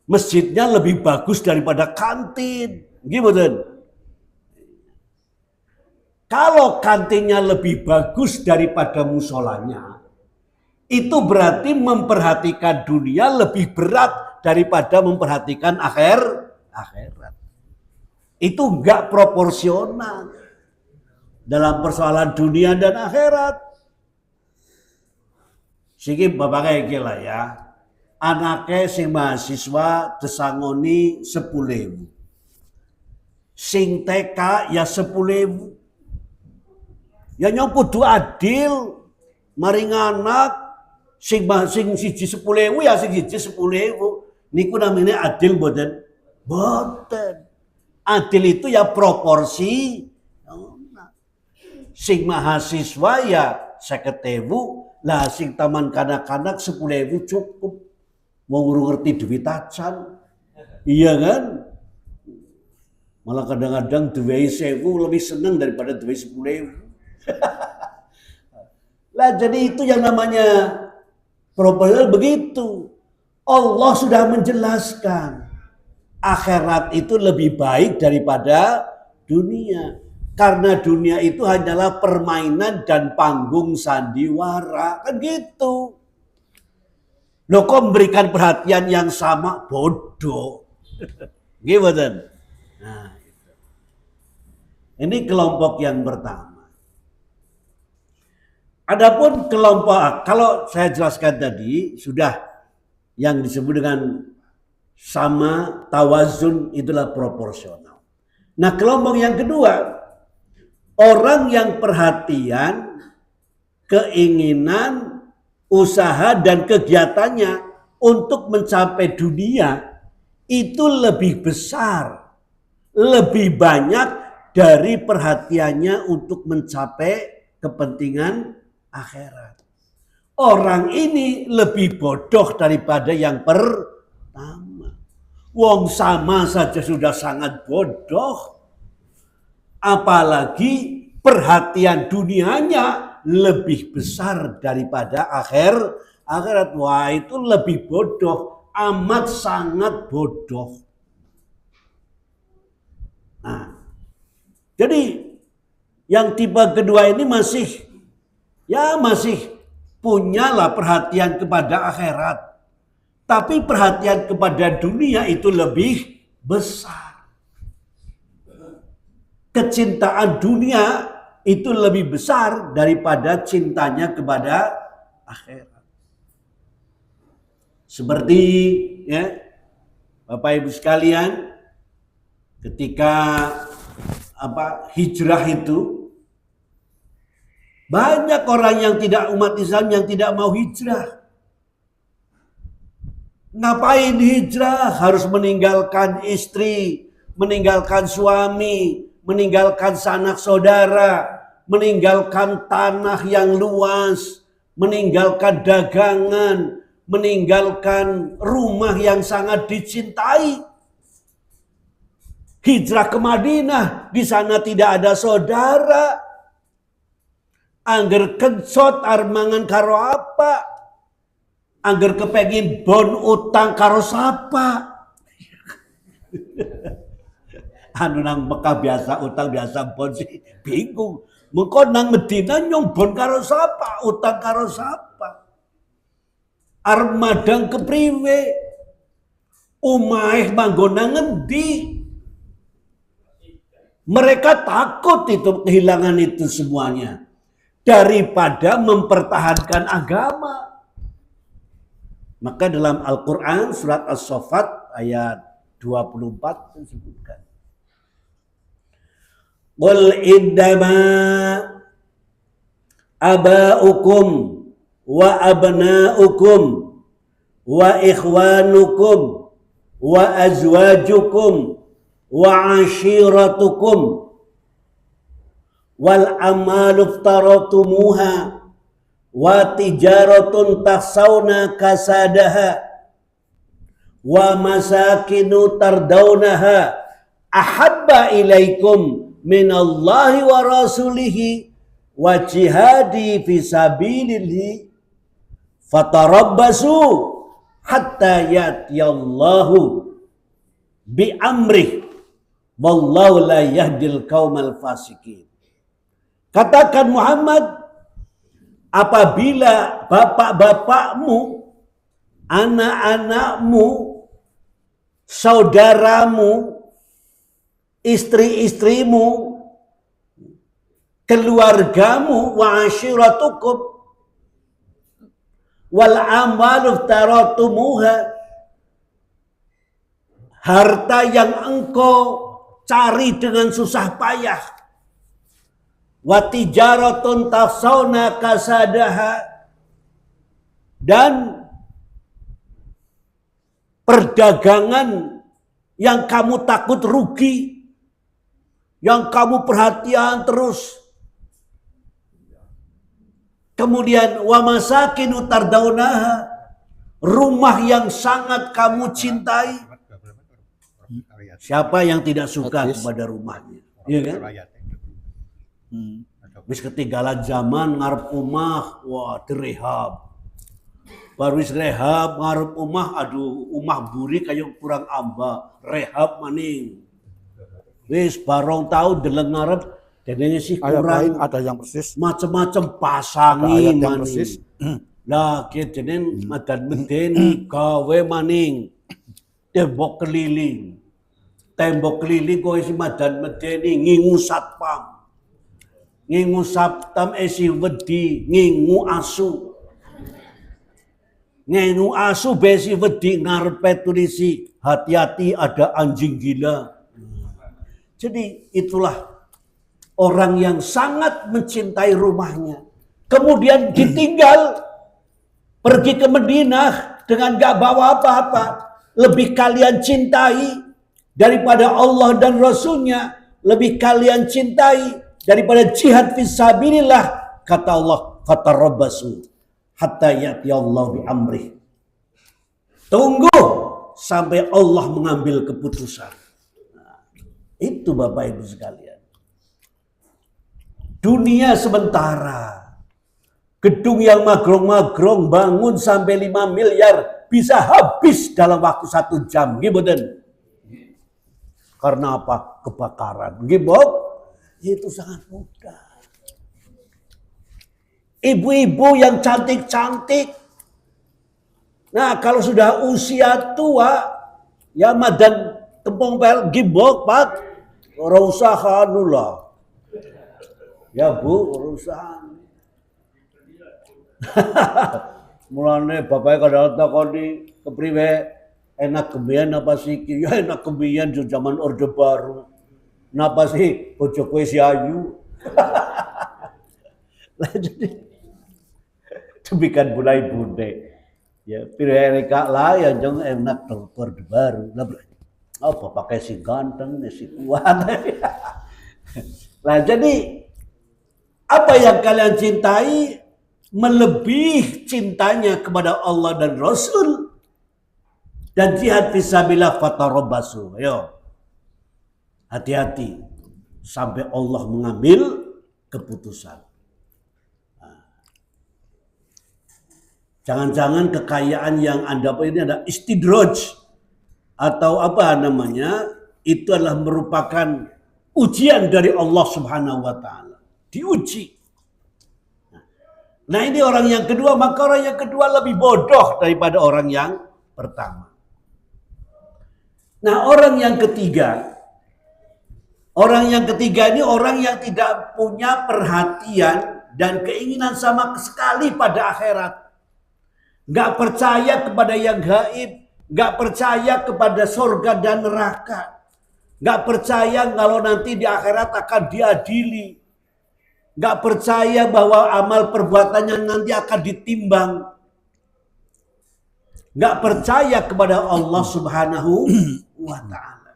masjidnya lebih bagus daripada kantin. Gimana? Kalau kantinnya lebih bagus daripada musolanya, itu berarti memperhatikan dunia lebih berat daripada memperhatikan akhirat. Itu enggak proporsional dalam persoalan dunia dan akhirat. Siki bapak kayak gila ya. Anaknya sing mahasiswa desangoni 10.000. Sing TK ya 10.000. Ya kudu adil. Maring anak sing siji 10.000 ya sing siji 10.000. Niku namanya adil mboten? Mboten. Adil itu ya proporsi. Sing mahasiswa ya 50.000, lah sing taman kanak-kanak 10.000 cukup. Mau ngerti duit tacan, iya kan? Malah kadang-kadang duit 1.000 lebih seneng daripada duit 10.000. Lah jadi itu yang namanya proporsional begitu. Allah sudah menjelaskan akhirat itu lebih baik daripada dunia. Karena dunia itu hanyalah permainan dan panggung sandiwara, kan gitu. Loh kok memberikan perhatian yang sama? Bodoh. Gimana? Nah, itu. Ini kelompok yang pertama. Adapun kelompok, kalau saya jelaskan tadi, sudah yang disebut dengan sama tawazun itulah proporsional. Nah kelompok yang kedua, orang yang perhatian, keinginan, usaha dan kegiatannya untuk mencapai dunia itu lebih besar, lebih banyak dari perhatiannya untuk mencapai kepentingan akhirat. Orang ini lebih bodoh daripada yang pertama. Wong sama saja sudah sangat bodoh, apalagi perhatian dunianya lebih besar daripada akhirat. Wah, itu lebih bodoh, amat sangat bodoh. Nah, jadi yang tipe kedua ini masih punyalah perhatian kepada akhirat. Tapi perhatian kepada dunia itu lebih besar. Kecintaan dunia itu lebih besar daripada cintanya kepada akhirat. Seperti ya, Bapak Ibu sekalian, ketika hijrah itu, banyak orang yang tidak umat Islam yang tidak mau hijrah. Ngapain hijrah? Harus meninggalkan istri, meninggalkan suami, meninggalkan sanak saudara, meninggalkan tanah yang luas, meninggalkan dagangan, meninggalkan rumah yang sangat dicintai. Hijrah ke Madinah, di sana tidak ada saudara. Angger kencot armangan karo apa? Angger kepengin bon utang karo sapa? Anu nang Mekah biasa utang biasa bon sih bingung. Mengko nang Medina nyong bon karo sapa? Utang karo sapa? Armadang kepriwe? Umaih manggona ngendi? Mereka takut itu kehilangan itu semuanya daripada mempertahankan agama. Maka dalam Al-Quran surat As-Saffat ayat 24 disebutkan. Qul innama aba'ukum wa abna'ukum wa ikhwanukum wa azwajukum wa ashiratukum wal amalu iftaratumuha wa tijaratun takhsawna kasadaha wa masakinu tardawnaha ahabba ilaikum minallahi wa rasulihi wa jihadi fisabilillahi fatarabbasu hatta yatiyallahu bi amrih wallahu la yahdil qaumal fasikin. Katakan Muhammad, apabila bapak-bapakmu, anak-anakmu, saudaramu, istri-istrimu, keluargamu, wa ashiratukum, wal amalu taratumuha, harta yang engkau cari dengan susah payah, wa tijaratun tafsawna kasadaha, dan perdagangan yang kamu takut rugi, yang kamu perhatian terus. Kemudian wa masakinu tardaunaha, rumah yang sangat kamu cintai. Siapa yang tidak suka kepada rumahnya? Iya kan? Wis ketinggalan zaman ngarep omah, wah direhab. Baru wis rehab ngarep omah, aduh omah buri kayak kurang amba, rehab maning. Wis barong tahu deleng ngarep dene sih kurang, ada yang persis, macam-macam pasangi maning. Lah kene madan medeni gawe maning. Tembok keliling kowe isi madan medeni ngingu satpam. Ngingu saptam esi wedi, ngingu asu. Ngingu asu besi wedi ngarepe tulisi, hati-hati ada anjing gila. Jadi itulah orang yang sangat mencintai rumahnya. Kemudian ditinggal pergi ke Madinah dengan gak bawa apa-apa. Lebih kalian cintai daripada Allah dan Rasulnya. Lebih kalian cintai daripada jihad fisabilillah. Kata Allah, fatarabbasu hatta ya'ti Allah bi amrih. Tunggu sampai Allah mengambil keputusan. Nah, itu Bapak Ibu sekalian. Dunia sementara, Gedung yang magrong-magrong bangun sampai 5 miliar bisa habis dalam waktu 1 jam. Gimana? Karena apa? Kebakaran. Gimana? Itu sangat mudah. Ibu-ibu yang cantik-cantik. Nah, kalau sudah usia tua, ya madan tempong pel gimbok Pak, ora usah kanula. Ya Bu, ora usah. Mulane bapake kadang takoni kepriwe enak kebiyen apa sih? Ya enak kebiyen zaman Orde Baru. Napa sih bojo kowe si ayu? Lah jadi demikian mulai bunde. Ya, pireka lah yang jeng enak Orde Baru. Lah apa pakai si ganteng, si kuat. Nah, jadi apa yang kalian cintai melebihi cintanya kepada Allah dan Rasul dan jihad fisabilillah fatarabbasu. Ayo. Hati-hati sampai Allah mengambil keputusan. Jangan-jangan kekayaan yang Anda ini ada istidraj atau apa namanya, itu adalah merupakan ujian dari Allah Subhanahu wa taala. Diuji. Nah, ini orang yang kedua, maka orang yang kedua lebih bodoh daripada orang yang pertama. Nah, orang yang ketiga ini orang yang tidak punya perhatian dan keinginan sama sekali pada akhirat. Gak percaya kepada yang gaib, gak percaya kepada surga dan neraka, gak percaya kalau nanti di akhirat akan diadili, gak percaya bahwa amal perbuatannya nanti akan ditimbang, gak percaya kepada Allah Subhanahu wa ta'ala.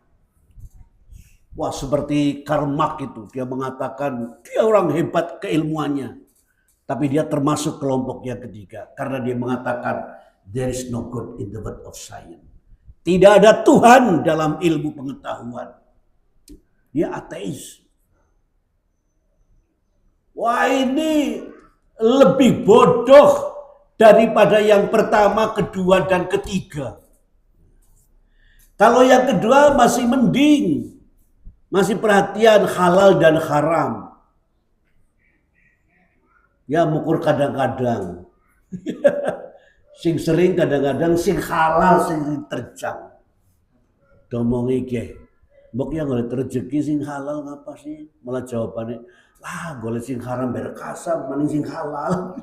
Wah, seperti Karl Marx itu, dia mengatakan dia orang hebat keilmuannya. Tapi dia termasuk kelompok yang ketiga. Karena dia mengatakan there is no God in the world of science. Tidak ada Tuhan dalam ilmu pengetahuan. Dia ateis. Wah, ini lebih bodoh daripada yang pertama, kedua, dan ketiga. Kalau yang kedua masih mending. Masih perhatian halal dan haram. Ya mukur kadang-kadang. Sing sering kadang-kadang sing halal sing terjang. Domongi ge. Mbok yang golek rezeki sing halal ngapa sih? Malah jawabannya, lah golek sing haram berkasam mending sing halal.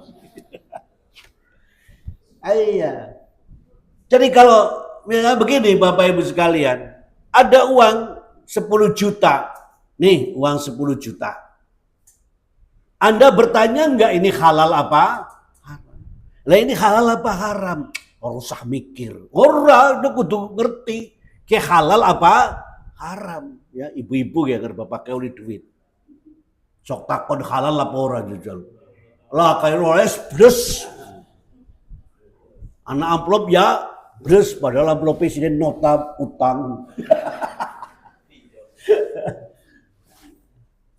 Iya. Jadi kalau ya begini Bapak Ibu sekalian, ada uang 10 juta. Nih, uang 10 juta. Anda bertanya enggak ini halal apa? Haram. Lah ini halal apa haram? Orang usah mikir. Orang udah kudu ngerti. Ke halal apa? Haram. Ya ibu-ibu ya karena bapak kau duit. Sok takon halal apa orang jujur. Lah kayak roles bres. Anak amplop ya bres padahal amplop presiden nota utang.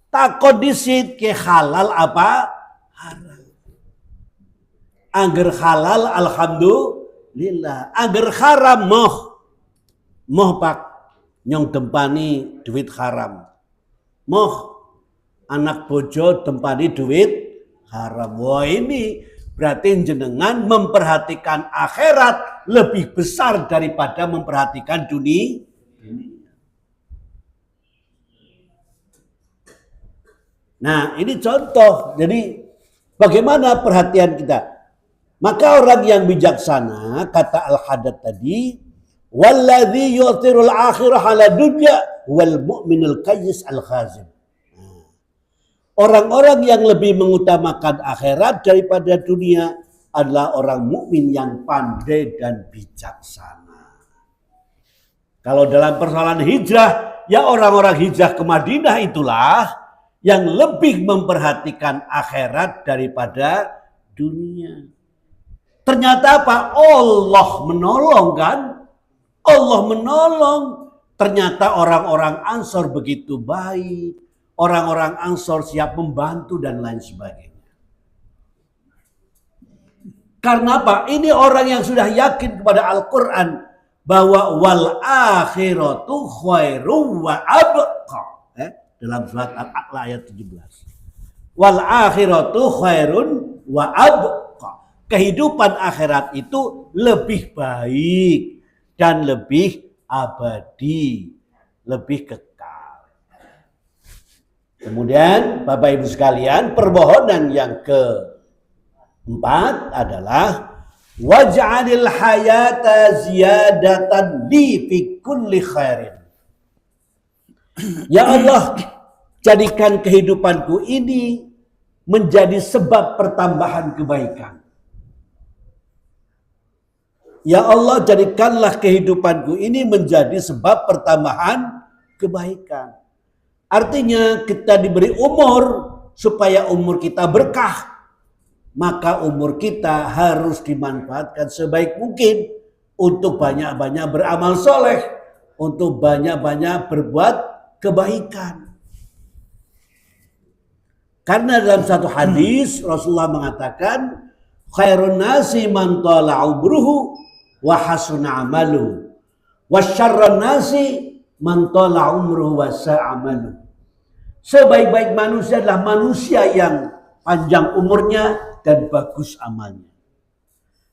Takon disit ke halal apa? Haram. Angger halal alhamdulillah. Angger haram moh pak nyong tempani duit haram. Moh anak bojo tempani duit haram. Wah ini berarti jenengan memperhatikan akhirat lebih besar daripada memperhatikan dunia. Nah, ini contoh. Jadi bagaimana perhatian kita? Maka orang yang bijaksana, kata Al-Haddad tadi, walladzi yu'thirul akhirah ala dunya wal mu'minul qayyis al-khazin. Orang-orang yang lebih mengutamakan akhirat daripada dunia adalah orang mukmin yang pandai dan bijaksana. Kalau dalam persoalan hijrah, ya orang-orang hijrah ke Madinah itulah yang lebih memperhatikan akhirat daripada dunia. Ternyata apa? Allah menolong kan? Allah menolong. Ternyata orang-orang Ansor begitu baik. Orang-orang Ansor siap membantu dan lain sebagainya. Karena apa? Ini orang yang sudah yakin kepada Al-Quran bahwa wal akhiratu khairum wa abqa. Dalam surat Al-A'la ayat 17. Wal akhiratu khairun wa abqa. Kehidupan akhirat itu lebih baik dan lebih abadi, lebih kekal. Kemudian Bapak Ibu sekalian, permohonan yang keempat adalah waj'alil hayata ziyadatan li fi kulli khairin. Ya Allah, jadikan kehidupanku ini menjadi sebab pertambahan kebaikan. Ya Allah, jadikanlah kehidupanku ini menjadi sebab pertambahan kebaikan. Artinya kita diberi umur supaya umur kita berkah. Maka umur kita harus dimanfaatkan sebaik mungkin untuk banyak-banyak beramal soleh, untuk banyak-banyak berbuat kebaikan. Karena dalam satu hadis Rasulullah mengatakan, khairun nasi man tala umruhu wa hasuna amaluhu wa syarrun nasi man tala umruhu wa sa'amaluhu. Sebaik-baik manusia adalah manusia yang panjang umurnya dan bagus amalnya.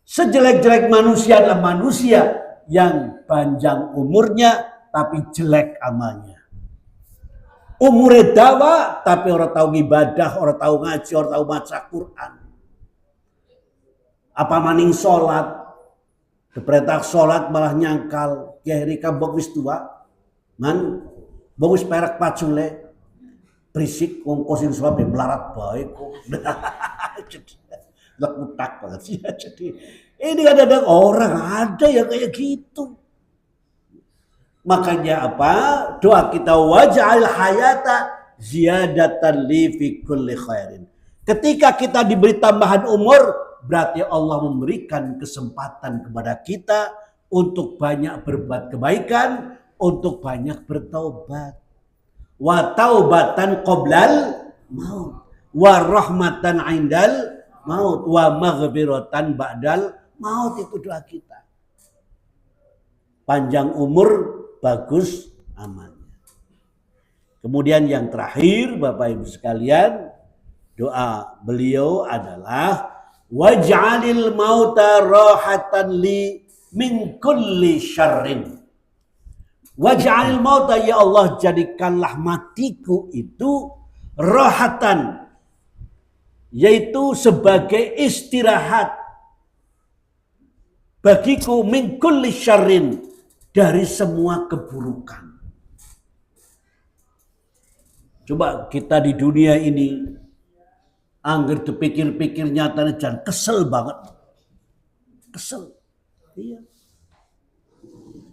Sejelek-jelek manusia adalah manusia yang panjang umurnya tapi jelek amalnya. Umurnya dawa tapi orang tahu ibadah, orang tahu ngaji, orang tahu baca Quran. Apa maning sholat, diperintah sholat malah nyangkal. Kiai ka bagus tua, man bagus perak pacule, berisik ngongkosin sholat belarat baik kok. Gak utak banget sih. Jadi ini kadang-kadang orang ada yang kayak gitu. Makanya apa? Doa kita waj'al hayata ziyadatan li fi kulli khairin. Ketika kita diberi tambahan umur, berarti Allah memberikan kesempatan kepada kita untuk banyak berbuat kebaikan, untuk banyak bertaubat. Wa taubatan qoblal maut, wa rahmatan indal maut, wa maghfiratan ba'dal maut. Itu doa kita. Panjang umur, bagus amalnya. Kemudian yang terakhir Bapak Ibu sekalian, doa beliau adalah waj'alil mauta rahatan li min kulli syarrin. Waj'alil mauta, ya Allah jadikanlah matiku itu rahatan, yaitu sebagai istirahat bagiku min kulli syarrin, dari semua keburukan. Coba kita di dunia ini, angger dipikir-pikir nyatanya jangan kesel banget. Kesel. Iya.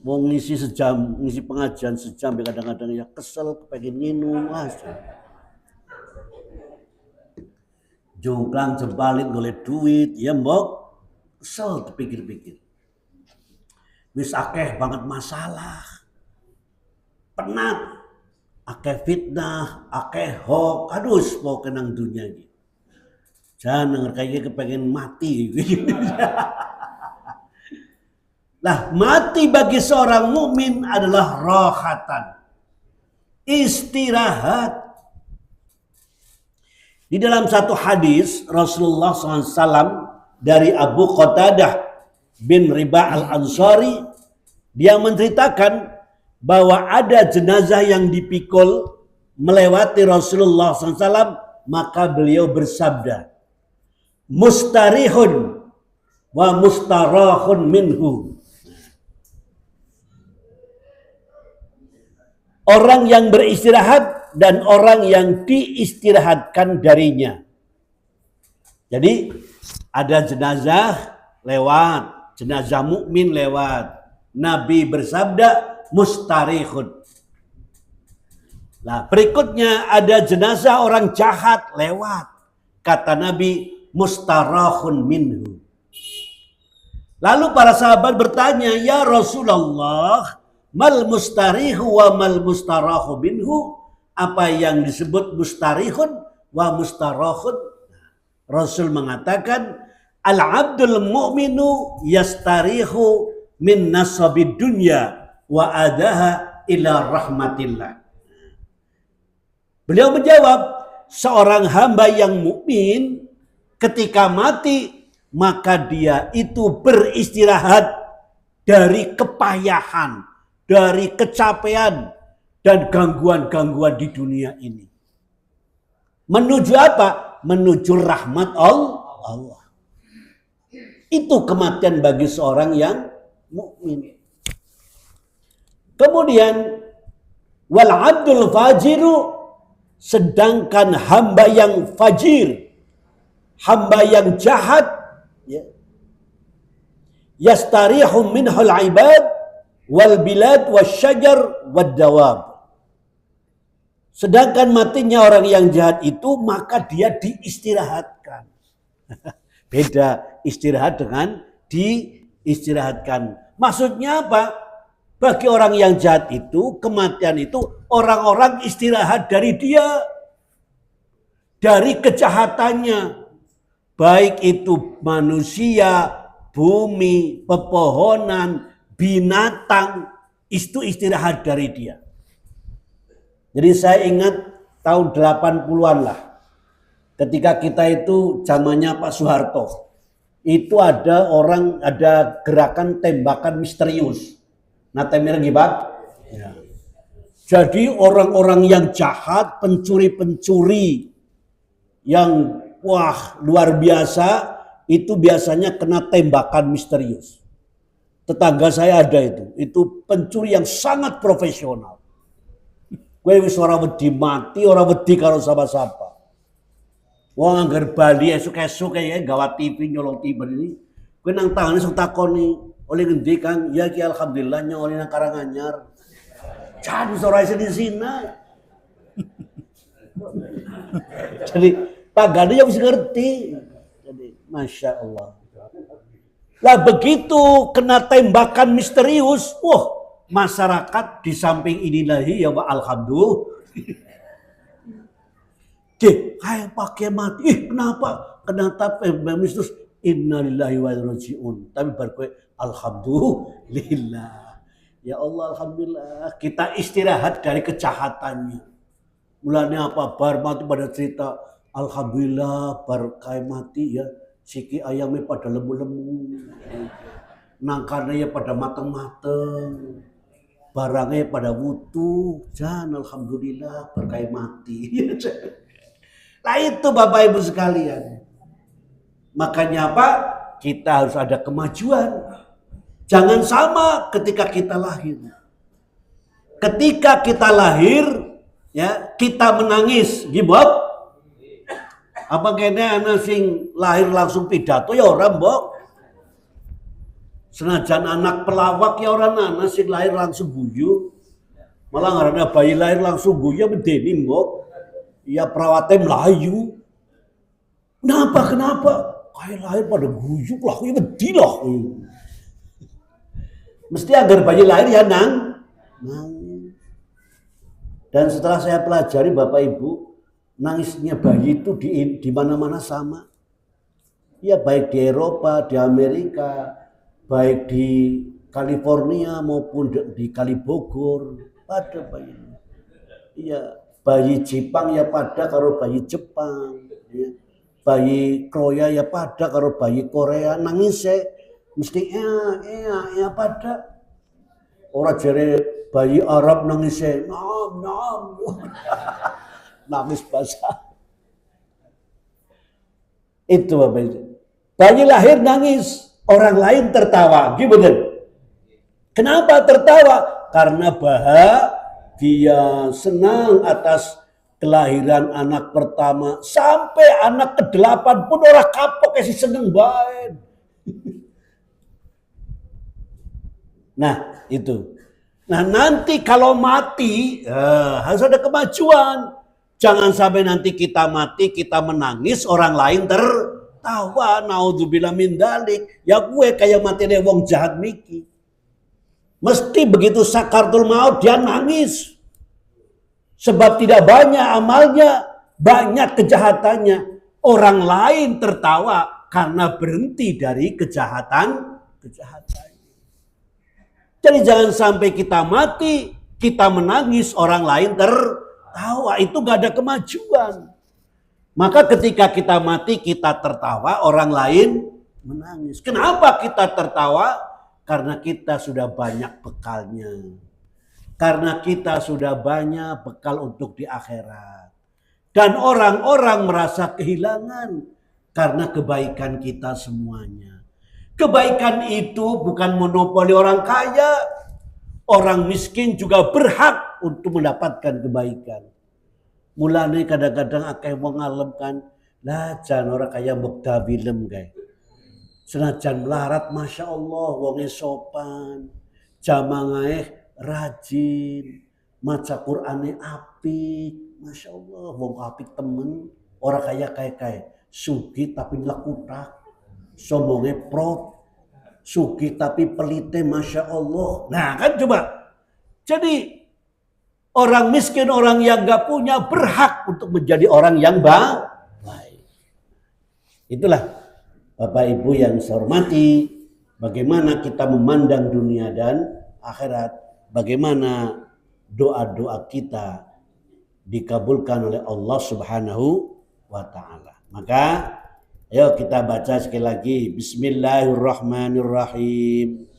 Mau ngisi sejam, ngisi pengajian sejam, kadang-kadang ya kesel, pengen minum aja. Jongklang jembalin golek duit, ya mbok, kesel dipikir-pikir. Wis akeh banget masalah, penat, akeh fitnah, akeh hoax, aduh mau kenang dunia ini. Jangan kayaknya kepengen mati. Nah, mati bagi seorang mukmin adalah rohatan, istirahat. Di dalam satu hadis Rasulullah SAW dari Abu Qatadah bin Riba al-Ansari, dia menceritakan bahwa ada jenazah yang dipikul melewati Rasulullah SAW, maka beliau bersabda, mustarihun wa mustarahun minhu. Orang yang beristirahat dan orang yang diistirahatkan darinya. Jadi ada jenazah lewat, jenazah mukmin lewat. Nabi bersabda mustarihun. Nah, berikutnya ada jenazah orang jahat lewat. Kata Nabi mustarahun minhu. Lalu para sahabat bertanya, ya Rasulullah, mal mustarihu wa mal mustarahu minhu? Apa yang disebut mustarihun wa mustarahun? Rasul mengatakan, Al-abdul mu'minu yastarihu min nasabid dunya wa adaha ila rahmatillah. Beliau menjawab, seorang hamba yang mukmin ketika mati maka dia itu beristirahat dari kepayahan, dari kecapean dan gangguan-gangguan di dunia ini. Menuju apa? Menuju rahmat Allah. Itu kematian bagi seorang yang mukmin. Kemudian wal abdul fajiru, sedangkan hamba yang fajir, hamba yang jahat, ya, yastarihu minhul ibad wal bilad wasyajar wad dawab. Sedangkan matinya orang yang jahat itu maka dia diistirahatkan. Beda istirahat dengan diistirahatkan. Maksudnya apa? Bagi orang yang jahat itu, kematian itu orang-orang istirahat dari dia. Dari kejahatannya. Baik itu manusia, bumi, pepohonan, binatang. Itu istirahat dari dia. Jadi saya ingat tahun 80-an lah. Ketika kita itu zamannya Pak Soeharto. Itu ada gerakan tembakan misterius. Nah, temir gibat. Ya. Jadi orang-orang yang jahat, pencuri-pencuri yang wah luar biasa, itu biasanya kena tembakan misterius. Tetangga saya ada itu pencuri yang sangat profesional. Gue wis ora wedi mati, ora wedi karo sapa-sapa. Wong anggar Bali esuk-esuk ya gawa TV nyolong TV ini. Gue nang tangane sok takoni, oleh ngendi Kang? Ya ki alhamdulillah nyolong nang Karanganyar. Jan ora di sini. Jadi tagane ya wis ngerti. Jadi Masya Allah. Lah begitu kena tembakan misterius, wah masyarakat di samping inilahi ya Pak alhamdulillah. Kayak pakai mati. Kenapa? Kena tembakan misterius. Innalillahi wa inna ilaihi raji'un. Tapi baru alhamdulillah. Ya Allah alhamdulillah. Kita istirahat dari kejahatannya. Mulanya apa? Bar mati pada cerita. Alhamdulillah bar kayak mati ya. Siki ayamnya pada lemu-lemu. Nangkarnya pada mateng-mateng. Barangnya pada wutuh, jangan alhamdulillah berkait mati. Nah itu Bapak Ibu sekalian. Makanya apa? Kita harus ada kemajuan. Jangan sama ketika kita lahir. Ketika kita lahir, ya kita menangis, gibok. Apa kayaknya anak sing lahir langsung pidato ya orang mbok. Senajan anak pelawak ya orang anak sing lahir langsung guyu. Malah karena bayi lahir langsung guyu medeni mbok. Ya perawatnya melayu. Kenapa? Kayak lahir pada guyu lah, ya wedi lah. Mesti agar bayi lahir ya nangis. Dan setelah saya pelajari Bapak Ibu, nangisnya bayi itu di mana-mana sama. Ya baik di Eropa, di Amerika, baik di California maupun di Kalibogor pada bayi. Iya, bayi Jepang ya pada karo bayi Jepang, ya. Bayi Korea ya pada karo bayi Korea nangis mesti ya pada. Orang jere bayi Arab nangis nam. Nangis basah. Itu Bapak Ibu. Bayi lahir nangis. Orang lain tertawa, gimana? Kenapa tertawa? Karena dia senang atas kelahiran anak pertama. Sampai anak ke-8 pun orang kapok kasih seneng banget. Nah itu. Nah nanti kalau mati harus ada kemajuan. Jangan sampai nanti kita mati, kita menangis, orang lain tertawa. Naudzubillah min dzalik. Ya gue kayak mati deh wong jahat miki. Mesti begitu sakaratul maut dia nangis. Sebab tidak banyak amalnya, banyak kejahatannya. Orang lain tertawa karena berhenti dari kejahatan. Jadi jangan sampai kita mati, kita menangis, orang lain tertawa. Itu gak ada kemajuan. Maka ketika kita mati, kita tertawa, orang lain menangis. Kenapa kita tertawa? Karena kita sudah banyak bekalnya. Karena kita sudah banyak bekal untuk di akhirat. Dan orang-orang merasa kehilangan karena kebaikan kita semuanya. Kebaikan itu bukan monopoli orang kaya. Orang miskin juga berhak untuk mendapatkan kebaikan. Mulane kadang-kadang akeh wong ngalem kan, lah jan orang kaya mbok dawilem kae. Senajan melarat Masya Allah wonge sopan, jamangae rajin, maca Qur'ane apik, Masya Allah wong apik temen, orang kaya kae-kae, sugih tapi lekutak. Sombongnya prop, sugih tapi pelite Masya Allah. Nah kan coba. Jadi orang miskin, orang yang gak punya berhak untuk menjadi orang yang baik. Itulah Bapak Ibu yang saya hormati, bagaimana kita memandang dunia dan akhirat. Bagaimana doa-doa kita dikabulkan oleh Allah Subhanahu wa ta'ala. Maka ayo kita baca sekali lagi. Bismillahirrahmanirrahim.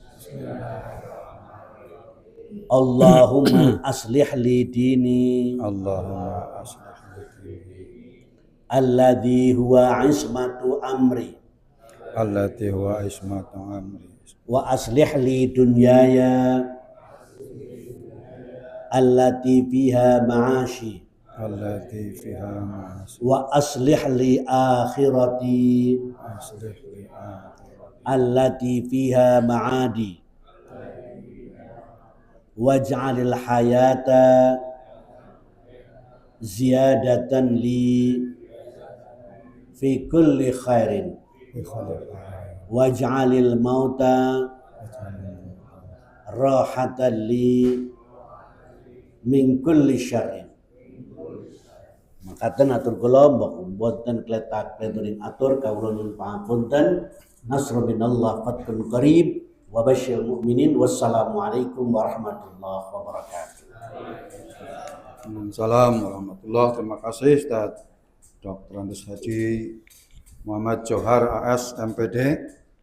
Allahumma aslih li dini. Allahumma aslih li alladhi huwa ismatu amri. allati huwa ismatu amri. Wa aslih li dunyaya allati fiha ma'ashi. Allati fiha ma'asi. Wa aslih li akhirati Aslih li akhirati. allati fiha ma'adi. Waj'alil hayata ziyadatan li fi kulli khairin. Waj'alil mauta rahatan li min kulli syarrin. Makaten atur kula mboten kletak-kleturing atur kawula nyuwun pangapunten. Nasrun minallah fathun qarib wa basyiril mu'minin. Wassalamualaikum warahmatullahi wabarakatuh. Assalamualaikum warahmatullahi. Terima kasih Ustaz Dr. Andes Haji Muhammad Johar AS MPD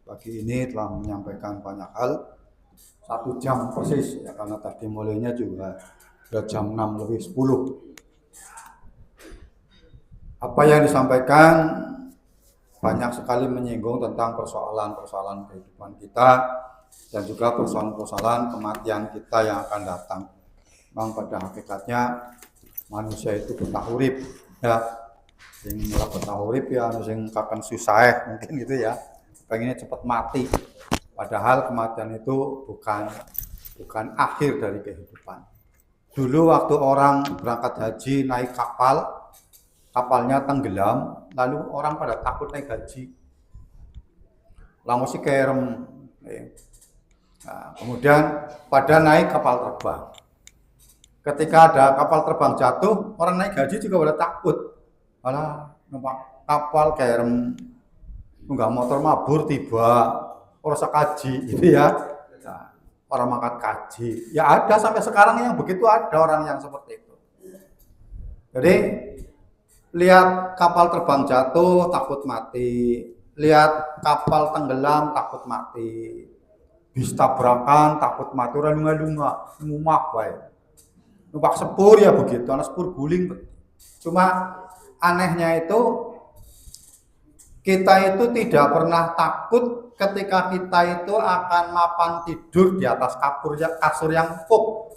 pagi ini telah menyampaikan banyak hal. 1 jam persis ya, karena tadi mulainya juga sudah jam 6:10. Apa yang disampaikan banyak sekali menyinggung tentang persoalan-persoalan kehidupan kita dan juga persoalan-persoalan kematian kita yang akan datang. Memang pada hakikatnya manusia itu betah urip ya. Sing mulai betah urip ya sing kapan susah mungkin gitu ya. Pengennya cepat mati. Padahal kematian itu bukan akhir dari kehidupan. Dulu waktu orang berangkat haji naik kapalnya tenggelam, lalu orang pada takut naik haji. Langsung si kerem. Nah, kemudian pada naik kapal terbang. Ketika ada kapal terbang jatuh, orang naik haji juga pada takut. Malah numpak kapal kerem, nggak motor mabur tiba, orang sekaji gitu ya. Nah, orang makan kaji. Ya ada sampai sekarang yang begitu, ada orang yang seperti itu. Jadi lihat kapal terbang jatuh takut mati, lihat kapal tenggelam takut mati, bis tabrakan takut mati, orang lunga-lunga, ngumak wae. Numpak sepur ya begitu, anak sepur guling. Cuma anehnya itu kita itu tidak pernah takut ketika kita itu akan mapan tidur di atas kasur yang empuk.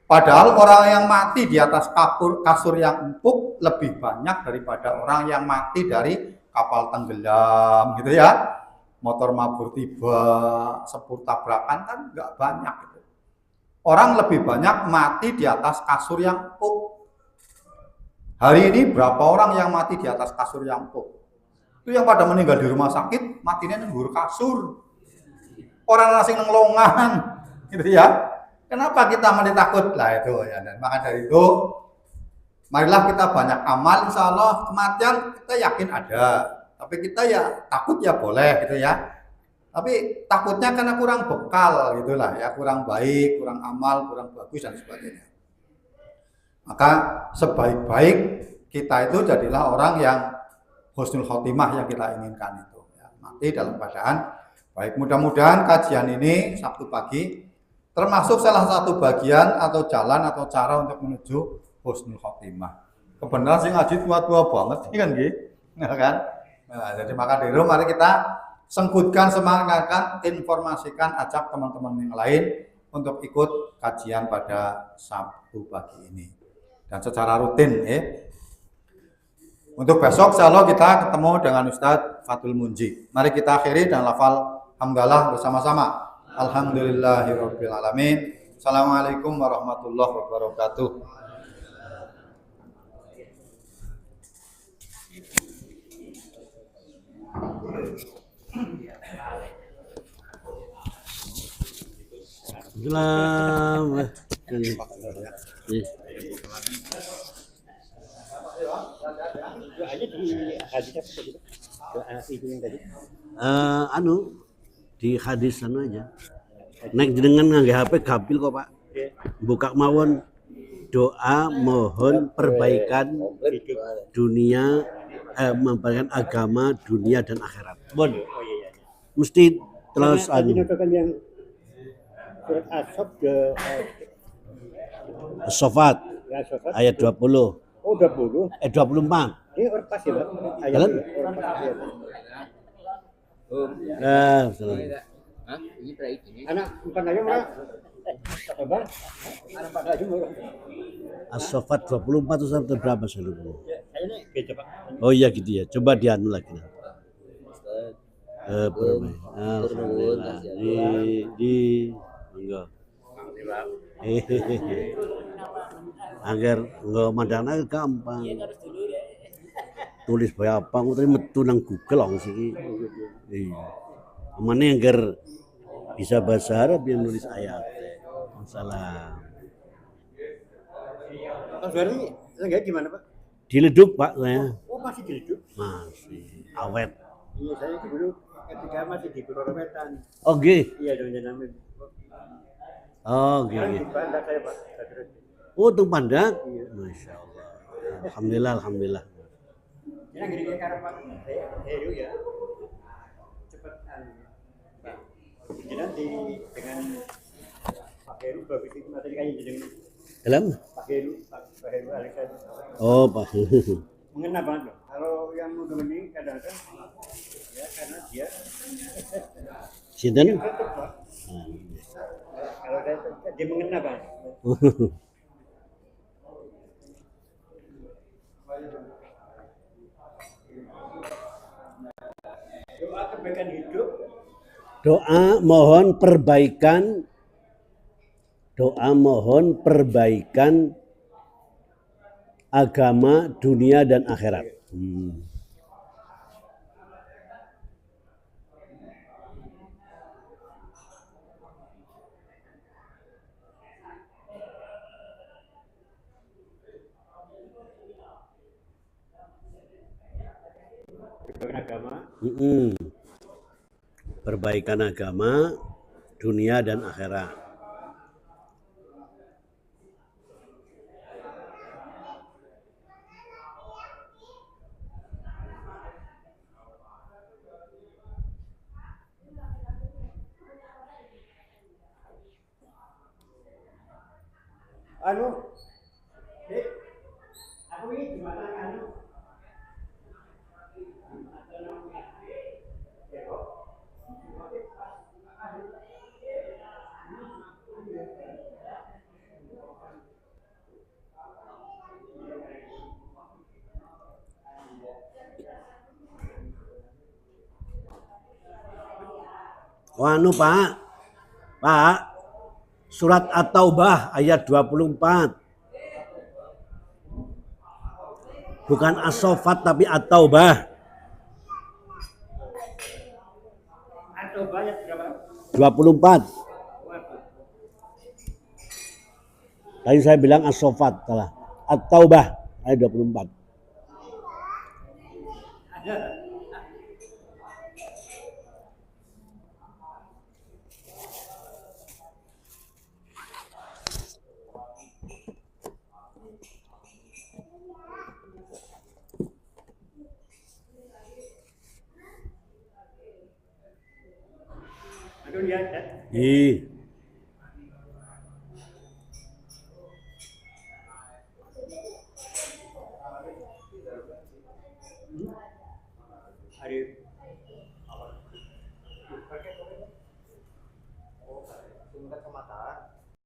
Padahal orang yang mati di atas kasur yang empuk lebih banyak daripada orang yang mati dari kapal tenggelam gitu ya. Motor mabur tiba, sepur tabrakan kan nggak banyak gitu. Orang lebih banyak mati di atas kasur yang empuk. Hari ini berapa orang yang mati di atas kasur yang empuk? Itu yang pada meninggal di rumah sakit, matinya nenggur kasur. Orang asing nenglongan gitu ya. Kenapa kita masih takut lah itu ya, dan maka dari itu Marilah kita banyak amal, insya Allah kematian kita yakin ada. Tapi kita ya takut ya boleh gitu ya. Tapi takutnya karena kurang bekal gitulah ya, kurang baik, kurang amal, kurang bagus dan sebagainya. Maka sebaik-baik kita itu jadilah orang yang husnul khotimah yang kita inginkan itu. Ya, mati dalam keadaan baik. Mudah-mudahan kajian ini Sabtu pagi termasuk salah satu bagian atau jalan atau cara untuk menuju husnul khotimah. Kebenaran sih ngaji tua-tua banget kan gitu, kan? Nah, jadi maka di rumah mari kita sengkutkan, semangatkan, informasikan, ajak teman-teman yang lain untuk ikut kajian pada Sabtu pagi ini dan secara rutin ya. Untuk besok insya Allah kita ketemu dengan Ustadz Fatul Munji. Mari kita akhiri dengan lafal hamdalah bersama-sama. Alhamdulillahirabbil alamin. Assalamualaikum warahmatullahi wabarakatuh. Di hadis anu aja. Nek jenengan ngangge HP gampil kok Pak. Buka mawon doa mohon perbaikan dunia, memperbaikan agama, dunia dan akhirat. Bon. Mesti terus anu. Yang surat As-Saffat ayat 20. Oh 20. 24. Ini orang pas ya, Pak. Ayat orang pas ya. Anak bukan aja mah. Coba. Anak pada aja mah. As-Saffat 24 itu sampai berapa saya lupa. Saya ini beda, Pak. Oh iya gitu ya. Coba dianu lagi. Alhamdulillah. Di enggak. Agar enggak madana gampang. Tulis bae apa aku tadi metu nang Google langsung sih. Iya. Mana agar bisa bahasa Arab yang nulis ayat. Masalah. Mas Bari, enggak gimana, Pak? Dileduk Pak saya. Oh, masih dihidup. Masih awet. Iya, saya dulu ketika masih di Purworejo Wetan. Oh nggih. Iya, dengan Amin. Oh nggih. Di Pandak saya, Pak. Oh, tung Pandak. Iya. Masya Allah. Alhamdulillah, alhamdulillah. Ini gini-gini karena Pak Heru ya. Cepat Pak. Jadi nanti dengan Pak Heru bagus itu materi kayak jadi Dalam? Pak Heru Alexander. Oh, Pak. Mengena banget loh. Kalau yang muda ini kadang-kadang ya karena dia Sinten? tetap Pak. Kalau dia mengena banget. Doa kebaikan hidup. Doa mohon perbaikan agama, dunia dan akhirat. Perbaikan agama, dunia dan akhirat. Aku ini gimana anu? Wanu Pak, surat At-Taubah ayat 24. Bukan As-Saffat tapi At-Taubah. At-Taubah ayat berapa? 24. Tadi saya bilang As-Saffat, salah. At-Taubah ayat 24. Ada. Aduh, ya ada. Ih,